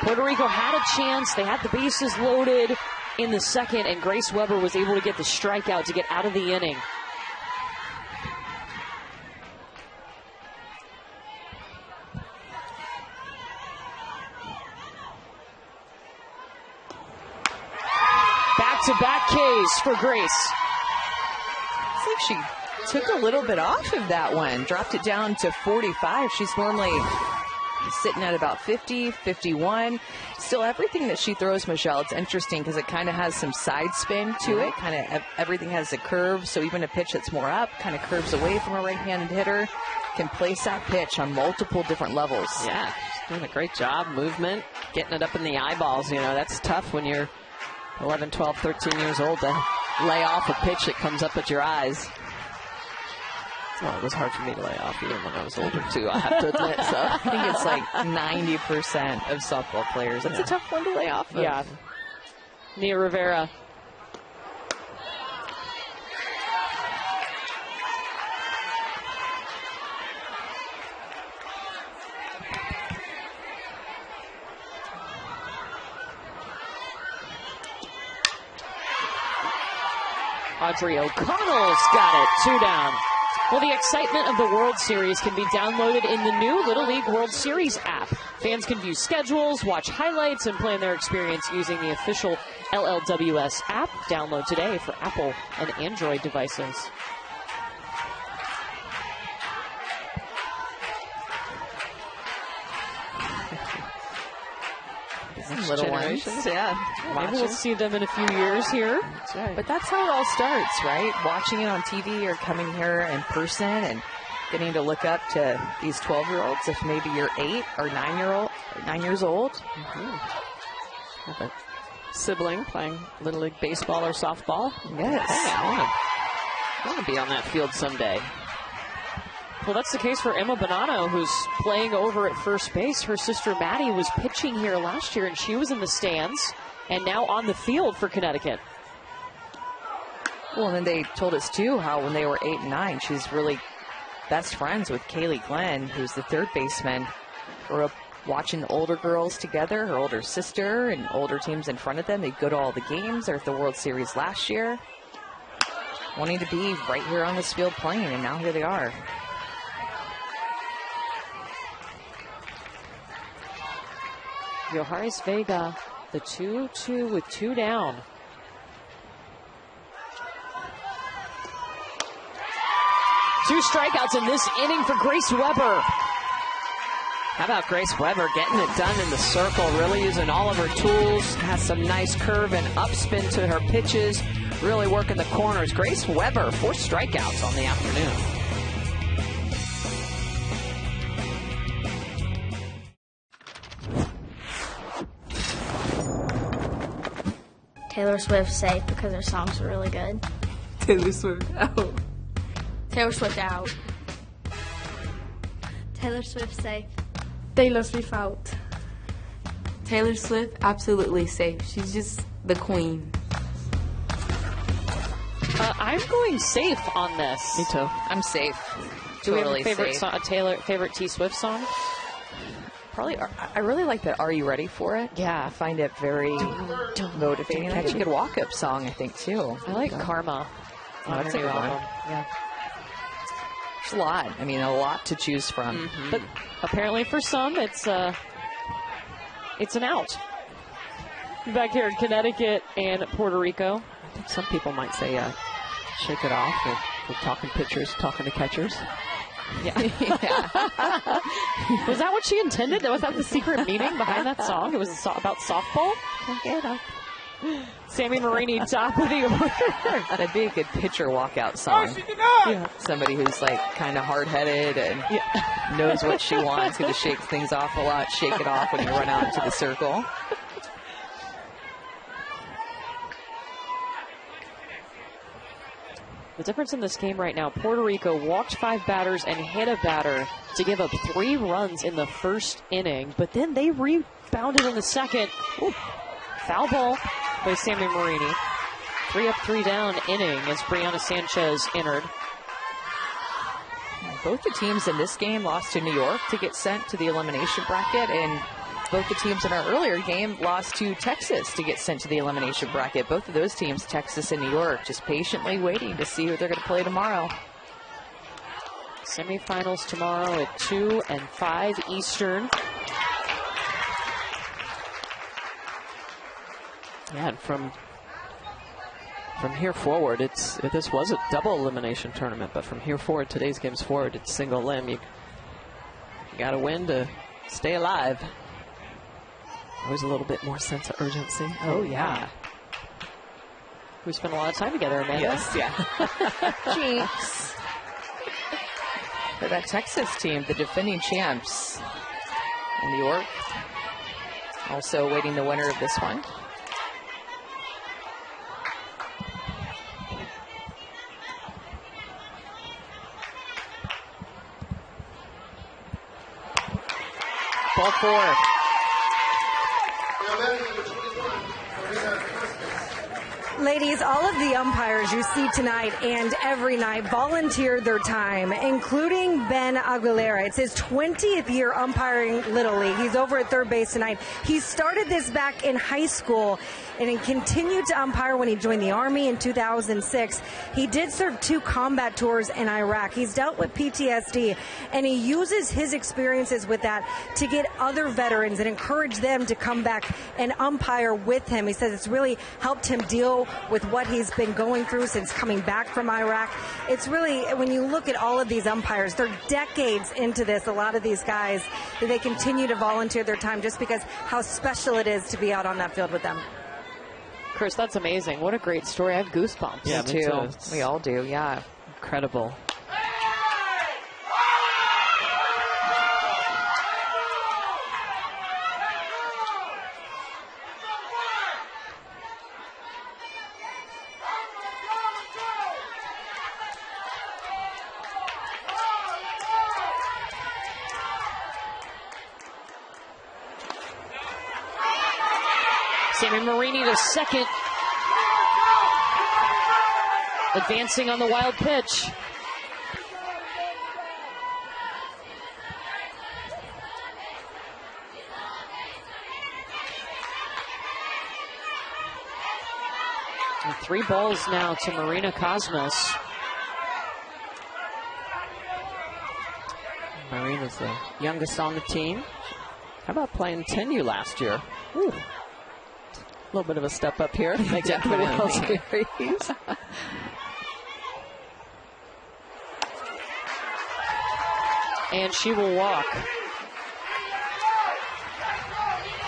Puerto Rico had a chance. They had the bases loaded in the 2nd, and Grace Weber was able to get the strikeout to get out of the inning. Back-to-back Ks for Grace. It's like she took a little bit off of that one, dropped it down to 45. She's normally sitting at about 50, 51. Still, everything that she throws, Michelle, it's interesting because it kind of has some side spin to it. Kind of everything has a curve, so even a pitch that's more up kind of curves away from a right-handed hitter. Can place that pitch on multiple different levels. Yeah, she's doing a great job. Movement, getting it up in the eyeballs. You know, that's tough when you're 11, 12, 13 years old to lay off a pitch that comes up at your eyes. Well, it was hard for me to lay off even when I was older, too, I have to admit. So I think it's like 90% of softball players. That's a tough one to lay off of. Yeah. Nia Rivera. Audrey O'Connell's got it. 2 down. Well, the excitement of the World Series can be downloaded in the new Little League World Series app. Fans can view schedules, watch highlights, and plan their experience using the official LLWS app. Download today for Apple and Android devices. Little ones. Yeah. Maybe we'll see them in a few years here. That's right. But that's how it all starts, right? Watching it on TV or coming here in person and getting to look up to these 12-year-olds. If maybe you're 8 or 9 years old. Have a sibling playing Little League baseball or softball. Yes. Hey, I want to be on that field someday. Well, that's the case for Emma Bonanno, who's playing over at first base. Her sister Maddie was pitching here last year, and she was in the stands and now on the field for Connecticut. Well, and then they told us, too, how when they were 8 and 9, she's really best friends with Kaylee Glenn, who's the 3rd baseman. Grew up watching the older girls together, her older sister and older teams in front of them. They'd go to all the games. They're at the World Series last year. Wanting to be right here on this field playing, and now here they are. Yoharis Vega, the 2-2 with 2 down. Two strikeouts in this inning for Grace Weber. How about Grace Weber getting it done in the circle, really using all of her tools, has some nice curve and upspin to her pitches, really working the corners. Grace Weber, 4 strikeouts on the afternoon. Taylor Swift safe because her songs are really good. Taylor Swift out. Taylor Swift out. Taylor Swift safe. Taylor Swift out. Taylor Swift absolutely safe. She's just the queen. I'm going safe on this. Me too. I'm safe. Do Totally we have a favorite safe. favorite T Swift song? Probably, I really like the Are You Ready For It? Yeah. I find it very motivating. That's a good walk-up song, I think, too. I like Karma. Oh, that's a good one. Yeah. There's a lot. I mean, a lot to choose from. But apparently for some, it's an out. Back here in Connecticut and Puerto Rico. I think some people might say shake it off. We're talking pitchers, talking to catchers. Yeah. Was that what she intended? Was that the secret meaning behind that song? It was about softball? Yeah. Sammy Marini, top of the order. That'd be a good pitcher walkout song. Yeah. Somebody who's like kind of hard-headed and knows what she wants, who just shakes things off a lot, shake it off when you run out into the circle. The difference in this game right now, Puerto Rico walked 5 batters and hit a batter to give up 3 runs in the first inning, but then they rebounded in the second. Ooh, foul ball by Sammy Marini. 3 up, 3 down inning as Brianna Sanchez entered. Both the teams in this game lost to New York to get sent to the elimination bracket, and both the teams in our earlier game lost to Texas to get sent to the elimination bracket. Both of those teams, Texas and New York, just patiently waiting to see who they're going to play tomorrow. Semifinals tomorrow at 2 and 5 Eastern. Yeah, and from here forward, this was a double elimination tournament, but from here forward, today's games forward, it's single limb. You got to win to stay alive. Always a little bit more sense of urgency. Oh, yeah. We spent a lot of time together, Amanda. Yes, yeah. Jinx. For that Texas team, the defending champs in New York, also awaiting the winner of this one. Ball 4. Ladies, all of the umpires you see tonight and every night volunteered their time, including Ben Aguilera. It's his 20th year umpiring Little League. He's over at third base tonight. He started this back in high school and he continued to umpire when he joined the Army in 2006. He did serve 2 combat tours in Iraq. He's dealt with PTSD, and he uses his experiences with that to get other veterans and encourage them to come back and umpire with him. He says it's really helped him deal with what he's been going through since coming back from Iraq. It's really, when you look at all of these umpires, they're decades into this, a lot of these guys, that they continue to volunteer their time just because how special it is to be out on that field with them. Chris, that's amazing. What a great story. I have goosebumps. Yeah, me too. We all do, yeah. Incredible. Sammy Marini to second. Advancing on the wild pitch. And 3 balls now to Marina Cosmos. Marina's the youngest on the team. How about playing 10U last year? Ooh. A little bit of a step up here. Make it for the World Series. And she will walk.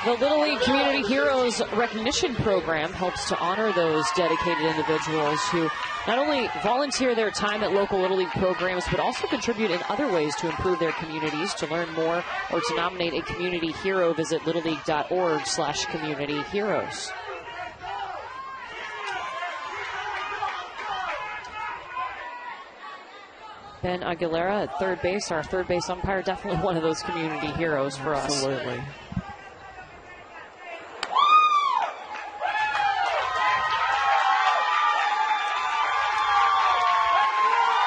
The Little League Community Heroes Recognition Program helps to honor those dedicated individuals who not only volunteer their time at local Little League programs, but also contribute in other ways to improve their communities. To learn more or to nominate a community hero, visit littleleague.org/communityheroes. Ben Aguilera at third base, our third base umpire, definitely one of those community heroes for us. Absolutely.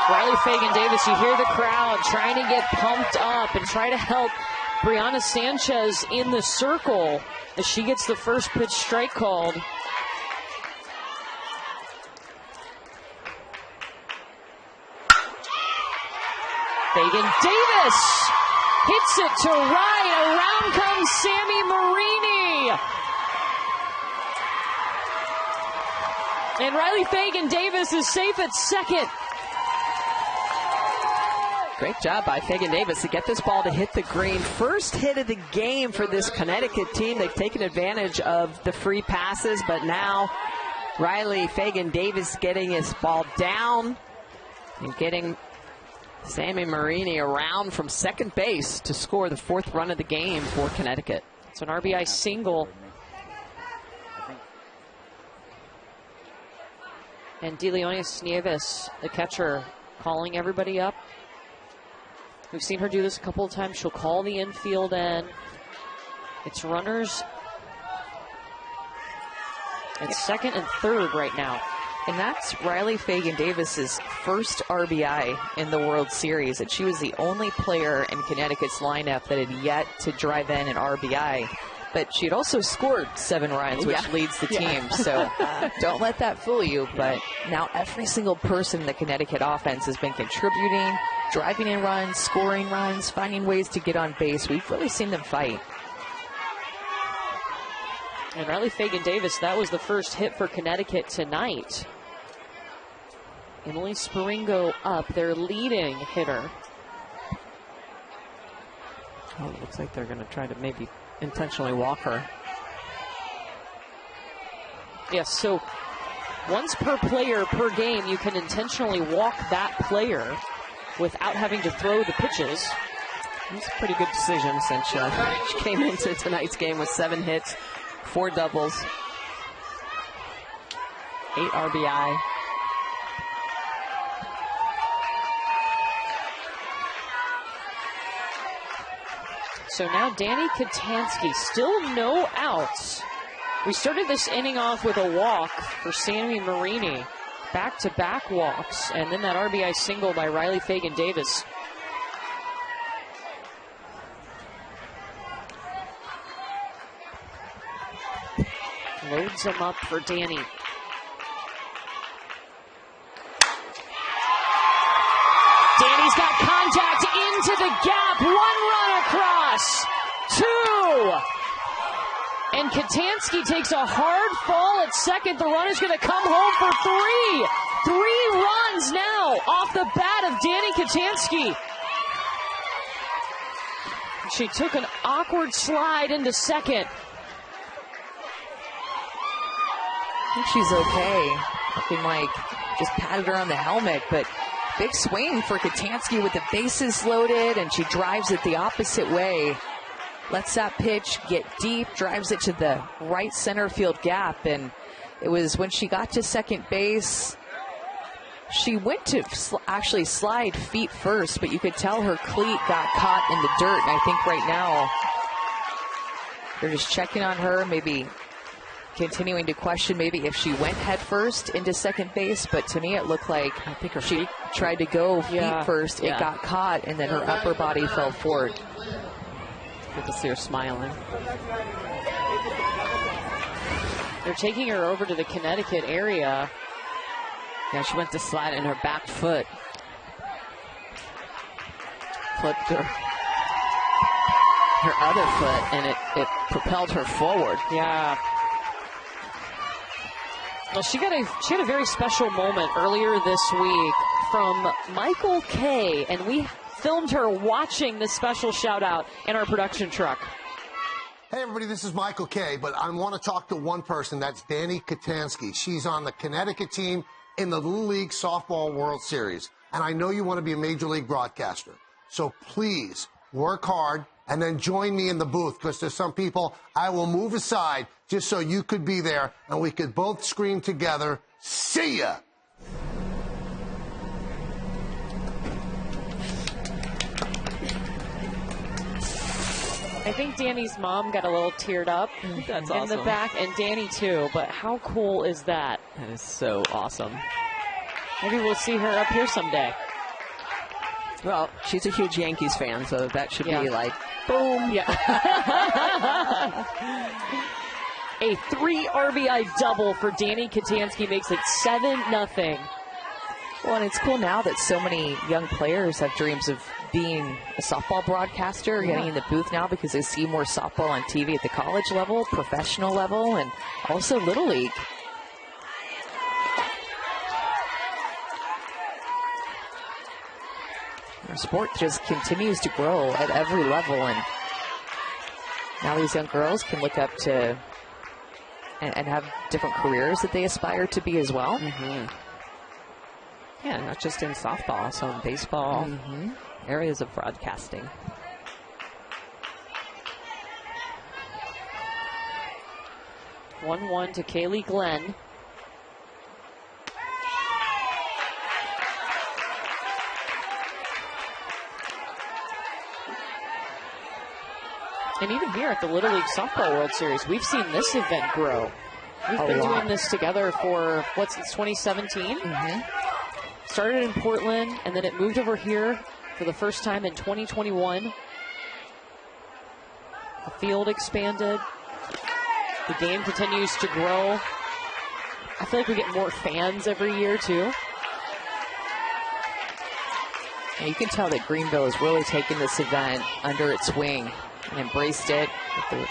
Riley Fagan-Davis, you hear the crowd trying to get pumped up and try to help Brianna Sanchez in the circle as she gets the first pitch strike called. Fagan-Davis hits it to right. Around comes Sammy Marini. And Riley Fagan-Davis is safe at second. Great job by Fagan-Davis to get this ball to hit the green. First hit of the game for this Connecticut team. They've taken advantage of the free passes, but now Riley Fagan-Davis getting his ball down and getting Sammy Marini around from second base to score the fourth run of the game for Connecticut. It's an RBI single. And DeLeonis Nieves, the catcher, calling everybody up. We've seen her do this a couple of times. She'll call the infield in. It's runners at second and third right now. And that's Riley Fagan-Davis's first RBI in the World Series. And she was the only player in Connecticut's lineup that had yet to drive in an RBI. But she had also scored 7 runs, which leads the team. So don't let that fool you. But now every single person in the Connecticut offense has been contributing, driving in runs, scoring runs, finding ways to get on base. We've really seen them fight. And Riley Fagan-Davis, that was the first hit for Connecticut tonight. Emily Sparingo up, their leading hitter. Oh, it looks like they're going to try to maybe intentionally walk her. Yes, so once per player per game, you can intentionally walk that player without having to throw the pitches. It's a pretty good decision since she came into tonight's game with 7 hits, 4 doubles, 8 RBI. So now Danny Katansky, still no outs. We started this inning off with a walk for Sammy Marini. Back-to-back walks, and then that RBI single by Riley Fagan-Davis. Loads him up for Danny. Danny's got contact into the gap. 1 run across. 2. And Katansky takes a hard fall at second. The runner's going to come home for 3. 3 runs now off the bat of Danny Katansky. She took an awkward slide into second. I think she's okay. Looking like just patted her on the helmet, but big swing for Katansky with the bases loaded, and she drives it the opposite way. Lets that pitch get deep, drives it to the right center field gap, and it was when she got to second base, she went to actually slide feet first, but you could tell her cleat got caught in the dirt, and I think right now they're just checking on her, maybe continuing to question maybe if she went head first into second base, but to me it looked like she tried to go feet first, it got caught, and then her upper body fell forward. Good to see her smiling. They're taking her over to the Connecticut area. Yeah, she went to slide in her back foot. Flipped her other foot, and it propelled her forward. Yeah. Well, she had a very special moment earlier this week from Michael Kay, and we filmed her watching this special shout out in our production truck. Hey, everybody, this is Michael Kay, but I want to talk to one person. That's Danny Katansky. She's on the Connecticut team in the Little League Softball World Series. And I know you want to be a major league broadcaster. So please work hard and then join me in the booth, because there's some people I will move aside just so you could be there and we could both scream together, "See ya!" I think Danny's mom got a little teared up That's in awesome. the back, and Danny too, but how cool is that? That is so awesome. Maybe we'll see her up here someday. Well, she's a huge Yankees fan, so that should Yeah. be like, boom. Yeah. A 3 RBI double for Danny Katansky makes it 7-0. Well, and it's cool now that so many young players have dreams of being a softball broadcaster, getting in the booth now because they see more softball on TV at the college level, professional level, and also Little League. Our sport just continues to grow at every level, and now these young girls can look up to and have different careers that they aspire to be as well. Yeah, not just in softball, also in baseball, areas of broadcasting. Mm-hmm. 1-1 to Kaylee Glenn. And even here at the Little League Softball World Series, we've seen this event grow. We've been doing this together for, since 2017? Started in Portland, and then it moved over here for the first time in 2021. The field expanded. The game continues to grow. I feel like we get more fans every year, too. And you can tell that Greenville has really taken this event under its wing and embraced it. With the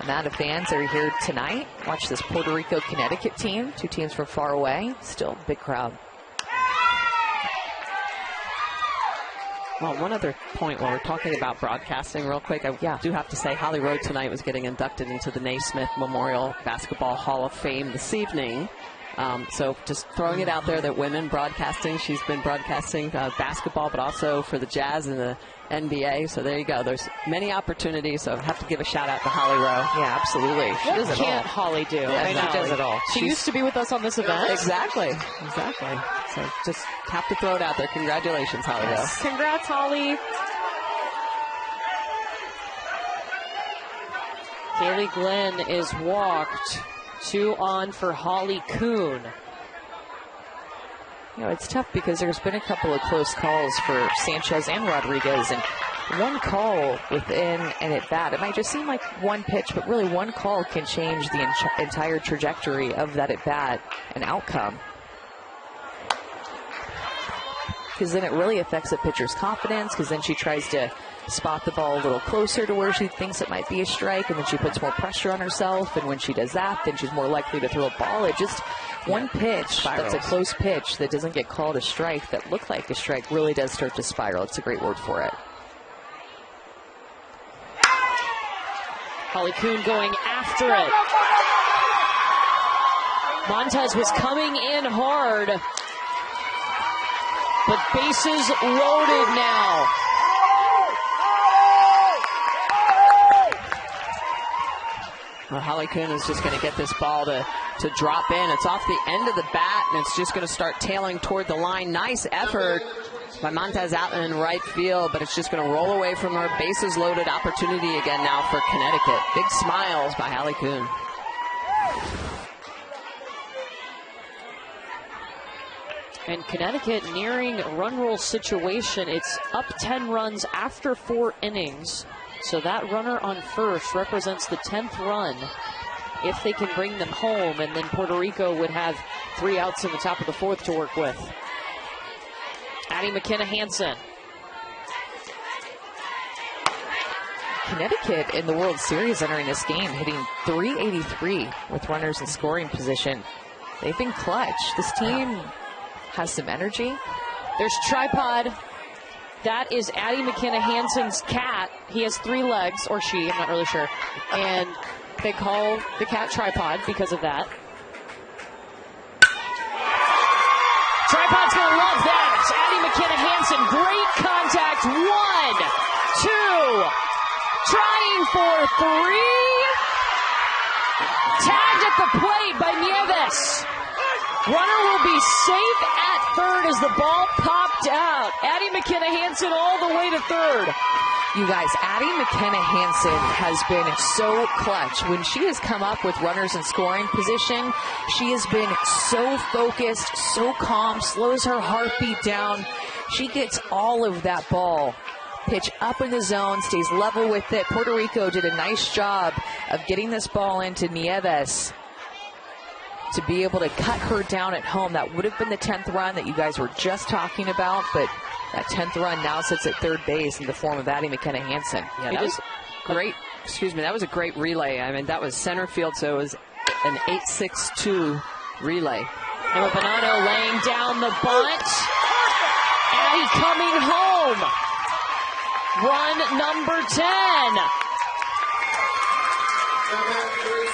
amount of fans that are here tonight. Watch this Puerto Rico, Connecticut team. 2 teams from far away. Still a big crowd. Well, one other point while we're talking about broadcasting real quick, I do have to say Holly Rowe tonight was getting inducted into the Naismith Memorial Basketball Hall of Fame this evening. So just throwing it out there that women broadcasting, she's been broadcasting basketball, but also for the Jazz and the NBA. So there you go. There's many opportunities. So I have to give a shout out to Holly Rowe. Yeah, absolutely. She does it all. What can't Holly do? Yeah, she does it all. She used to be with us on this event. Exactly. So just have to throw it out there. Congratulations, Holly Rowe. Congrats, Holly. Kaylee Glenn is walked. 2 on for Holly Kuhn. You know, it's tough because there's been a couple of close calls for Sanchez and Rodriguez, and one call within an at-bat, it might just seem like one pitch, but really one call can change the entire trajectory of that at-bat and outcome. Because then it really affects the pitcher's confidence, because then she tries to spot the ball a little closer to where she thinks it might be a strike, and then she puts more pressure on herself, and when she does that, then she's more likely to throw a ball. It just, one pitch that's a close pitch that doesn't get called a strike, that looked like a strike, really does start to spiral. It's a great word for it. Holly Kuhn going after it. Montez was coming in hard, but bases loaded now. Well, Holly Kuhn is just going to get this ball to drop in. It's off the end of the bat, and it's just going to start tailing toward the line. Nice effort by Montez out in right field, but it's just going to roll away from her. Bases loaded opportunity again now for Connecticut. Big smiles by Holly Kuhn. And Connecticut nearing a run roll situation. It's up 10 runs after 4 innings. So that runner on first represents the 10th run if they can bring them home, and then Puerto Rico would have 3 outs in the top of the 4th to work with. Addie McKenna-Hansen. Connecticut in the World Series entering this game, hitting .383 with runners in scoring position. They've been clutch. This team has some energy. There's Tripod. That is Addie McKenna-Hansen's cat. He has 3 legs, or she, I'm not really sure. And they call the cat Tripod because of that. Tripod's going to love that. Addie McKenna-Hansen, great contact. 1, 2, trying for 3. Tagged at the plate by Nieves. Runner will be safe at third as the ball popped out. Addie McKenna-Hansen all the way to third. You guys, Addie McKenna-Hansen has been so clutch. When she has come up with runners in scoring position, she has been so focused, so calm, slows her heartbeat down. She gets all of that ball. Pitch up in the zone, stays level with it. Puerto Rico did a nice job of getting this ball into Nieves to be able to cut her down at home. That would have been the 10th run that you guys were just talking about, but that 10th run now sits at third base in the form of Addie McKenna-Hansen. Yeah, that was great. Excuse me, that was a great relay. I mean, that was center field, so it was an 8-6-2 relay. Emma Bonanno laying down the bunt. Addie coming home. Run number 10.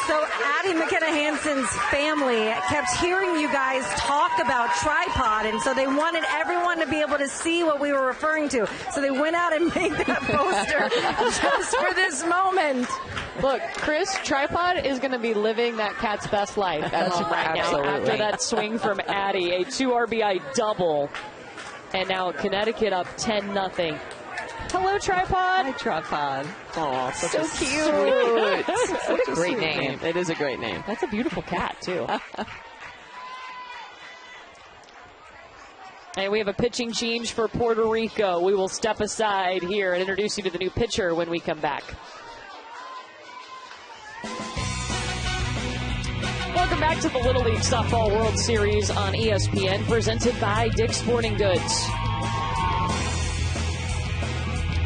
So Addie McKenna-Hansen's family kept hearing you guys talk about Tripod, and so they wanted everyone to be able to see what we were referring to. So they went out and made that poster just for this moment. Look, Chris, Tripod is going to be living that cat's best life at home right now after that swing from Addie. A 2 RBI double. And now Connecticut up 10-0. Hello, Tripod. Hi, Tripod. Oh, so cute. What a great name. It is a great name. That's a beautiful cat, too. And we have a pitching change for Puerto Rico. We will step aside here and introduce you to the new pitcher when we come back. Welcome back to the Little League Softball World Series on ESPN, presented by Dick's Sporting Goods.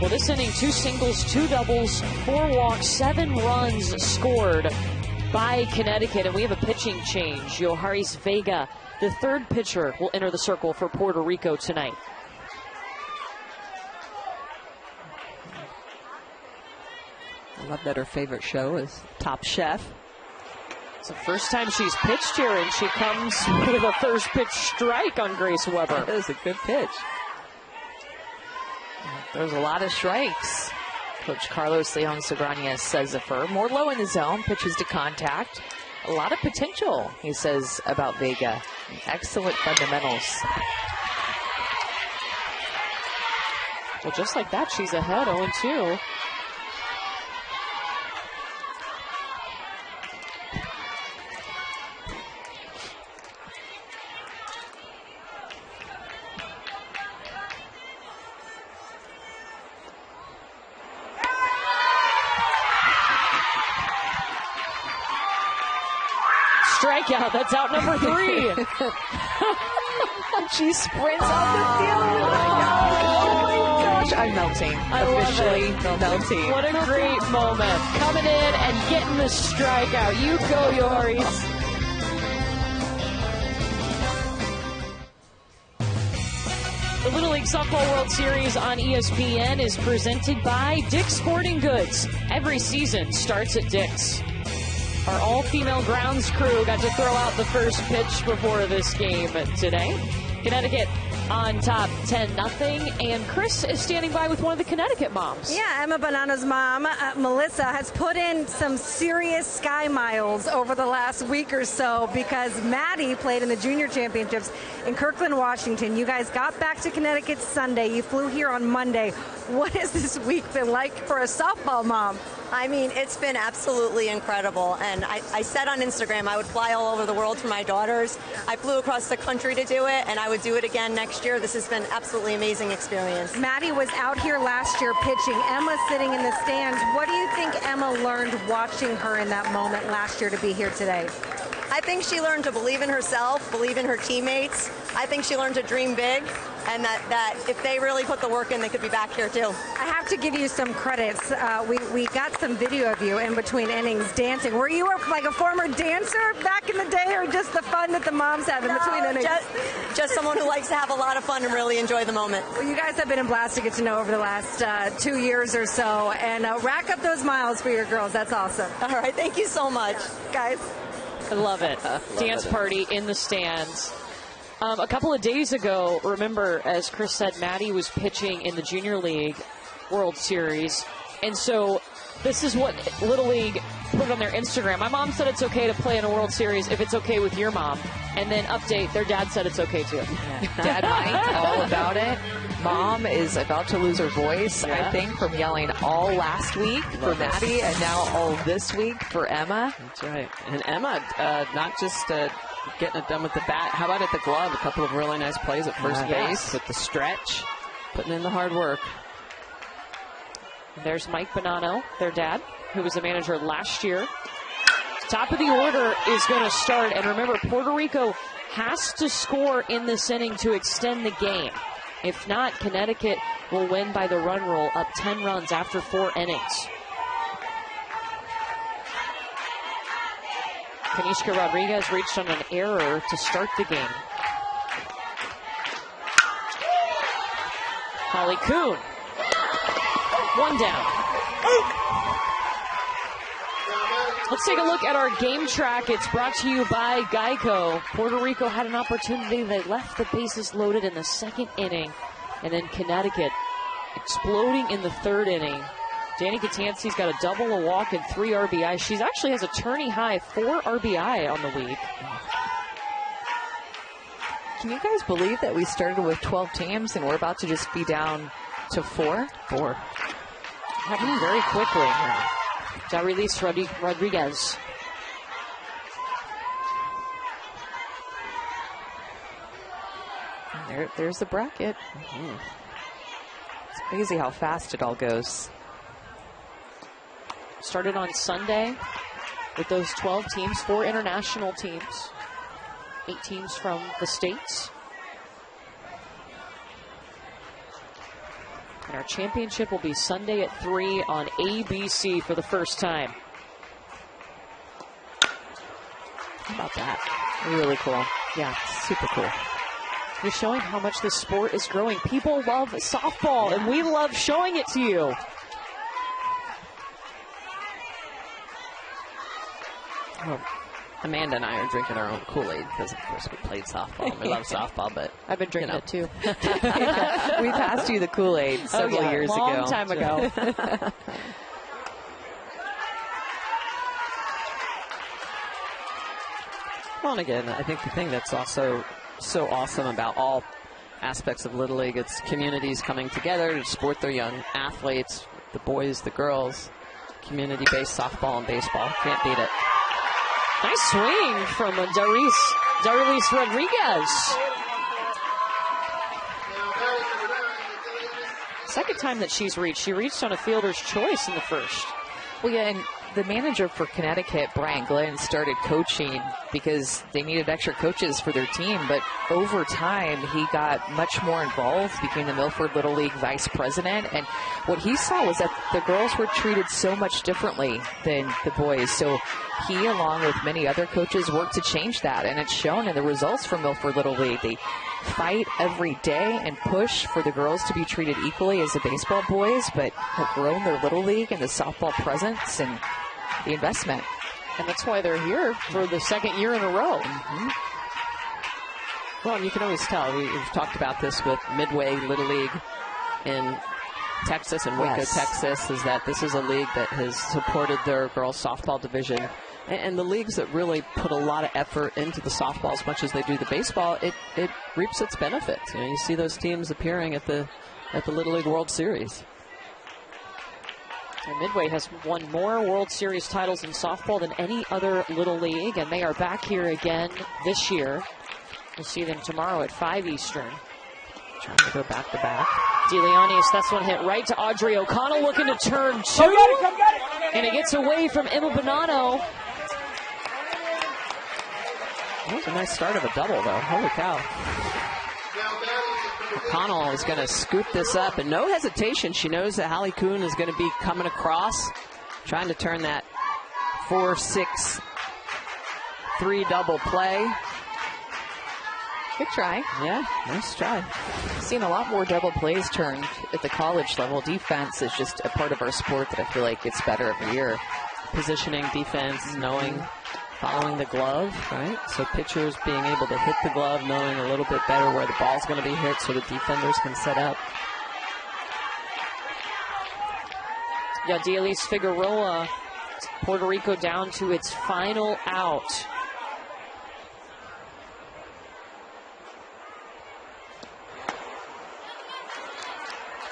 Well, this inning, 2 singles, 2 doubles, 4 walks, 7 runs scored by Connecticut. And we have a pitching change. Yoharis Vega, the third pitcher, will enter the circle for Puerto Rico tonight. I love that her favorite show is Top Chef. It's the first time she's pitched here, and she comes with a first pitch strike on Grace Weber. That is a good pitch. There's a lot of strikes. Coach Carlos Leon Sograñez says of her. More low in the zone, pitches to contact. A lot of potential, he says about Vega. Excellent fundamentals. Well, just like that, she's ahead 0-2. Strikeout. That's out number 3. She sprints off the field. Oh my gosh. I'm melting. Officially melting. What a great moment. Coming in and getting the strikeout. You go, Yoharis. The Little League Softball World Series on ESPN is presented by Dick's Sporting Goods. Every season starts at Dick's. Our all-female grounds crew got to throw out the first pitch before this game today. Connecticut on top 10-0, and Chris is standing by with one of the Connecticut moms. Yeah, Emma Bonanno's mom, Melissa, has put in some serious sky miles over the last week or so because Maddie played in the junior championships in Kirkland, Washington. You guys got back to Connecticut Sunday. You flew here on Monday. What has this week been like for a softball mom? I mean, it's been absolutely incredible. And I said on Instagram I would fly all over the world for my daughters. I flew across the country to do it, and I would do it again next year. This has been absolutely amazing experience. Maddie was out here last year pitching. Emma sitting in the stands. What do you think Emma learned watching her in that moment last year to be here today? I think she learned to believe in herself, believe in her teammates. I think she learned to dream big. and that if they really put the work in, they could be back here too. I have to give you some credits. We got some video of you in between innings dancing. Were you like a former dancer back in the day, or just the fun that the moms have in between innings? Just someone who likes to have a lot of fun and really enjoy the moment. Well, you guys have been a blast to get to know over the last 2 years or so, and rack up those miles for your girls. That's awesome. All right, thank you so much, guys. I love it. Dance party in the stands. A couple of days ago, remember, as Chris said, Maddie was pitching in the Junior League World Series. And so this is what Little League put on their Instagram. My mom said it's okay to play in a World Series if it's okay with your mom. And then update, their dad said it's okay too. Dad Mike, all about it. Mom is about to lose her voice, I think, from yelling all last week for Maddie and now all this week for Emma. That's right. And Emma, not just getting it done with the bat. How about at the glove? A couple of really nice plays at first base with the stretch, putting in the hard work. There's Mike Bonanno, their dad, who was the manager last year. Top of the order is going to start. And remember, Puerto Rico has to score in this inning to extend the game. If not, Connecticut will win by the run rule, up 10 runs after 4 innings. Kanishka Rodriguez reached on an error to start the game. Holly Kuhn. 1 down. Let's take a look at our game track. It's brought to you by Geico. Puerto Rico had an opportunity. They left the bases loaded in the 2nd inning. And then Connecticut exploding in the 3rd inning. Danny Katanski's got a double, a walk, and 3 RBI. She actually has a tourney high 4 RBI on the week. Can you guys believe that we started with 12 teams and we're about to just be down to 4? 4. Happening very quickly. Darylis Rodriguez. There's the bracket. It's crazy how fast it all goes. Started on Sunday with those 12 teams, 4 international teams, 8 teams from the States. And our championship will be Sunday at 3 on ABC for the first time. How about that? Really cool. Yeah, super cool. You're showing how much this sport is growing. People love softball, and we love showing it to you. Well, Amanda and I are drinking our own Kool-Aid because, of course, we played softball. We love softball, but I've been drinking it too. We passed you the Kool-Aid several years ago. Long time ago. Well, and again, I think the thing that's also so awesome about all aspects of Little League, it's communities coming together to support their young athletes, the boys, the girls, community-based softball and baseball. Can't beat it. Nice swing from Darylis Rodriguez. Second time that she's reached. She reached on a fielder's choice in the first. Well, yeah, and the manager for Connecticut, Brian Glenn, started coaching because they needed extra coaches for their team. But over time, he got much more involved, became the Milford Little League vice president. And what he saw was that the girls were treated so much differently than the boys. So he, along with many other coaches, worked to change that. And it's shown in the results for Milford Little League. They fight every day and push for the girls to be treated equally as the baseball boys, but have grown their Little League and the softball presence and the investment. And that's why they're here for the 2nd year in a row. Well, and you can always tell. We've talked about this with Midway Little League in Texas and Waco, Texas, is that this is a league that has supported their girls softball division. And the leagues that really put a lot of effort into the softball as much as they do the baseball, it reaps its benefits. You know, you see those teams appearing at the Little League World Series. And Midway has won more World Series titles in softball than any other Little League, and they are back here again this year. We'll see them tomorrow at 5 Eastern. Trying to go back to back. DeLeonis, that's one hit right to Audrey O'Connell, looking to turn 2. And it gets away from Emma Bonanno. That was a nice start of a double, though. Holy cow. McConnell is going to scoop this up, and no hesitation. She knows that Hallie Kuhn is going to be coming across, trying to turn that 4-6-3 double play. Good try. Yeah, nice try. Seen a lot more double plays turned at the college level. Defense is just a part of our sport that I feel like gets better every year. Positioning, defense, knowing, following the glove, right? So pitchers being able to hit the glove, knowing a little bit better where the ball's going to be hit so the defenders can set up. Yadilis Figueroa, Puerto Rico down to its final out.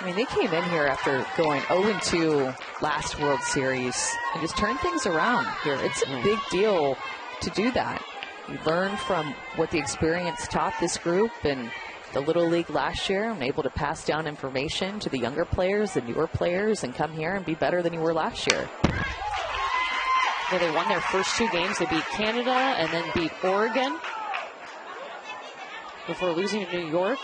I mean, they came in here after going 0-2 last World Series and just turned things around here. It's a big deal to do that. You learn from what the experience taught this group in the Little League last year and able to pass down information to the younger players, the newer players, and come here and be better than you were last year. Yeah, they won their first 2 games. They beat Canada and then beat Oregon before losing to New York.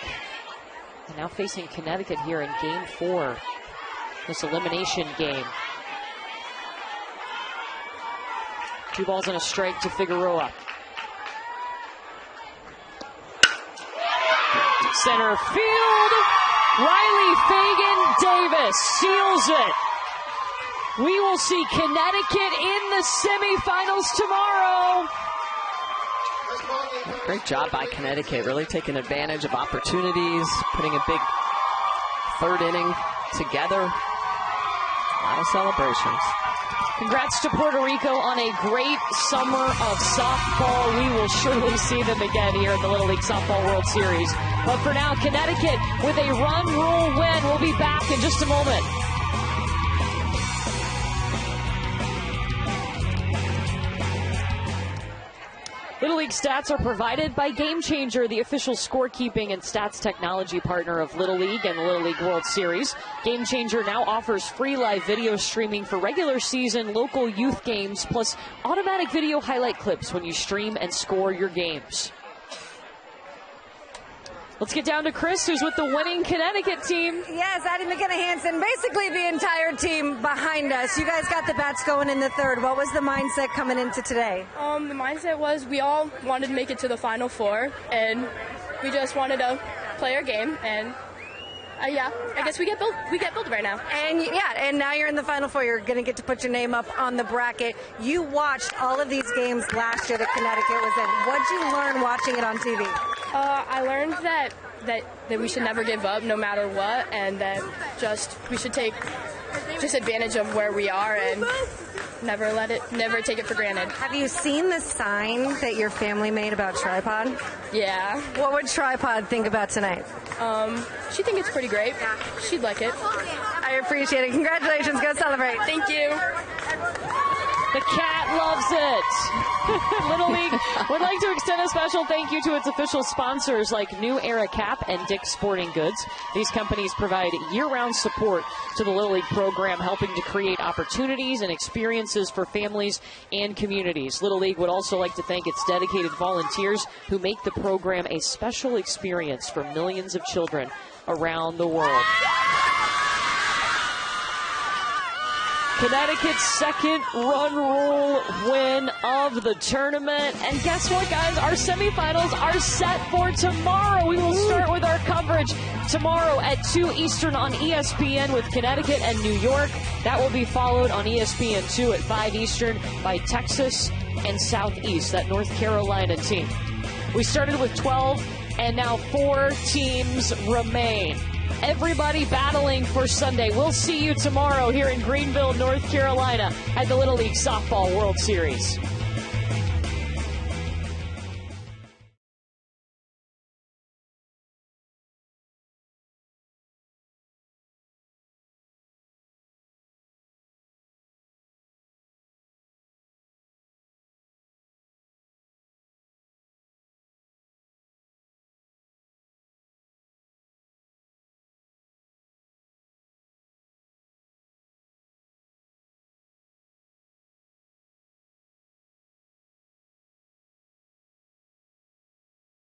And now facing Connecticut here in Game 4, this elimination game. 2 balls and a strike to Figueroa. Center field, Riley Fagan-Davis seals it. We will see Connecticut in the semifinals tomorrow. Great job by Connecticut, really taking advantage of opportunities, putting a big 3rd inning together. A lot of celebrations. Congrats to Puerto Rico on a great summer of softball. We will surely see them again here in the Little League Softball World Series. But for now, Connecticut with a run rule win. We'll be back in just a moment. Little League stats are provided by Game Changer, the official scorekeeping and stats technology partner of Little League and the Little League World Series. Game Changer now offers free live video streaming for regular season local youth games, plus automatic video highlight clips when you stream and score your games. Let's get down to Chris, who's with the winning Connecticut team. Yes, Addie McKenna-Hansen, basically the entire team behind us. You guys got the bats going in the 3rd. What was the mindset coming into today? The mindset was we all wanted to make it to the Final 4, and we just wanted to play our game, and I guess we get built right now. And now you're in the Final 4. You're going to get to put your name up on the bracket. You watched all of these games last year that Connecticut was in. What did you learn watching it on TV? I learned that we should never give up no matter what, and that we should take advantage of where we are and never take it for granted. Have you seen the sign that your family made about Tripod? Yeah. What would Tripod think about tonight? She thinks it's pretty great. She'd like it. I appreciate it. Congratulations. Go celebrate. Thank you. The cat loves it. Little League would like to extend a special thank you to its official sponsors like New Era Cap and Dick's Sporting Goods. These companies provide year-round support to the Little League program, helping to create opportunities and experiences for families and communities. Little League would also like to thank its dedicated volunteers who make the program a special experience for millions of children around the world. Connecticut's 2nd run rule win of the tournament. And guess what, guys? Our semifinals are set for tomorrow. We will start with our coverage tomorrow at 2 Eastern on ESPN with Connecticut and New York. That will be followed on ESPN2 at 5 Eastern by Texas and Southeast, that North Carolina team. We started with 12, and now 4 teams remain. Everybody battling for Sunday. We'll see you tomorrow here in Greenville, North Carolina at the Little League Softball World Series.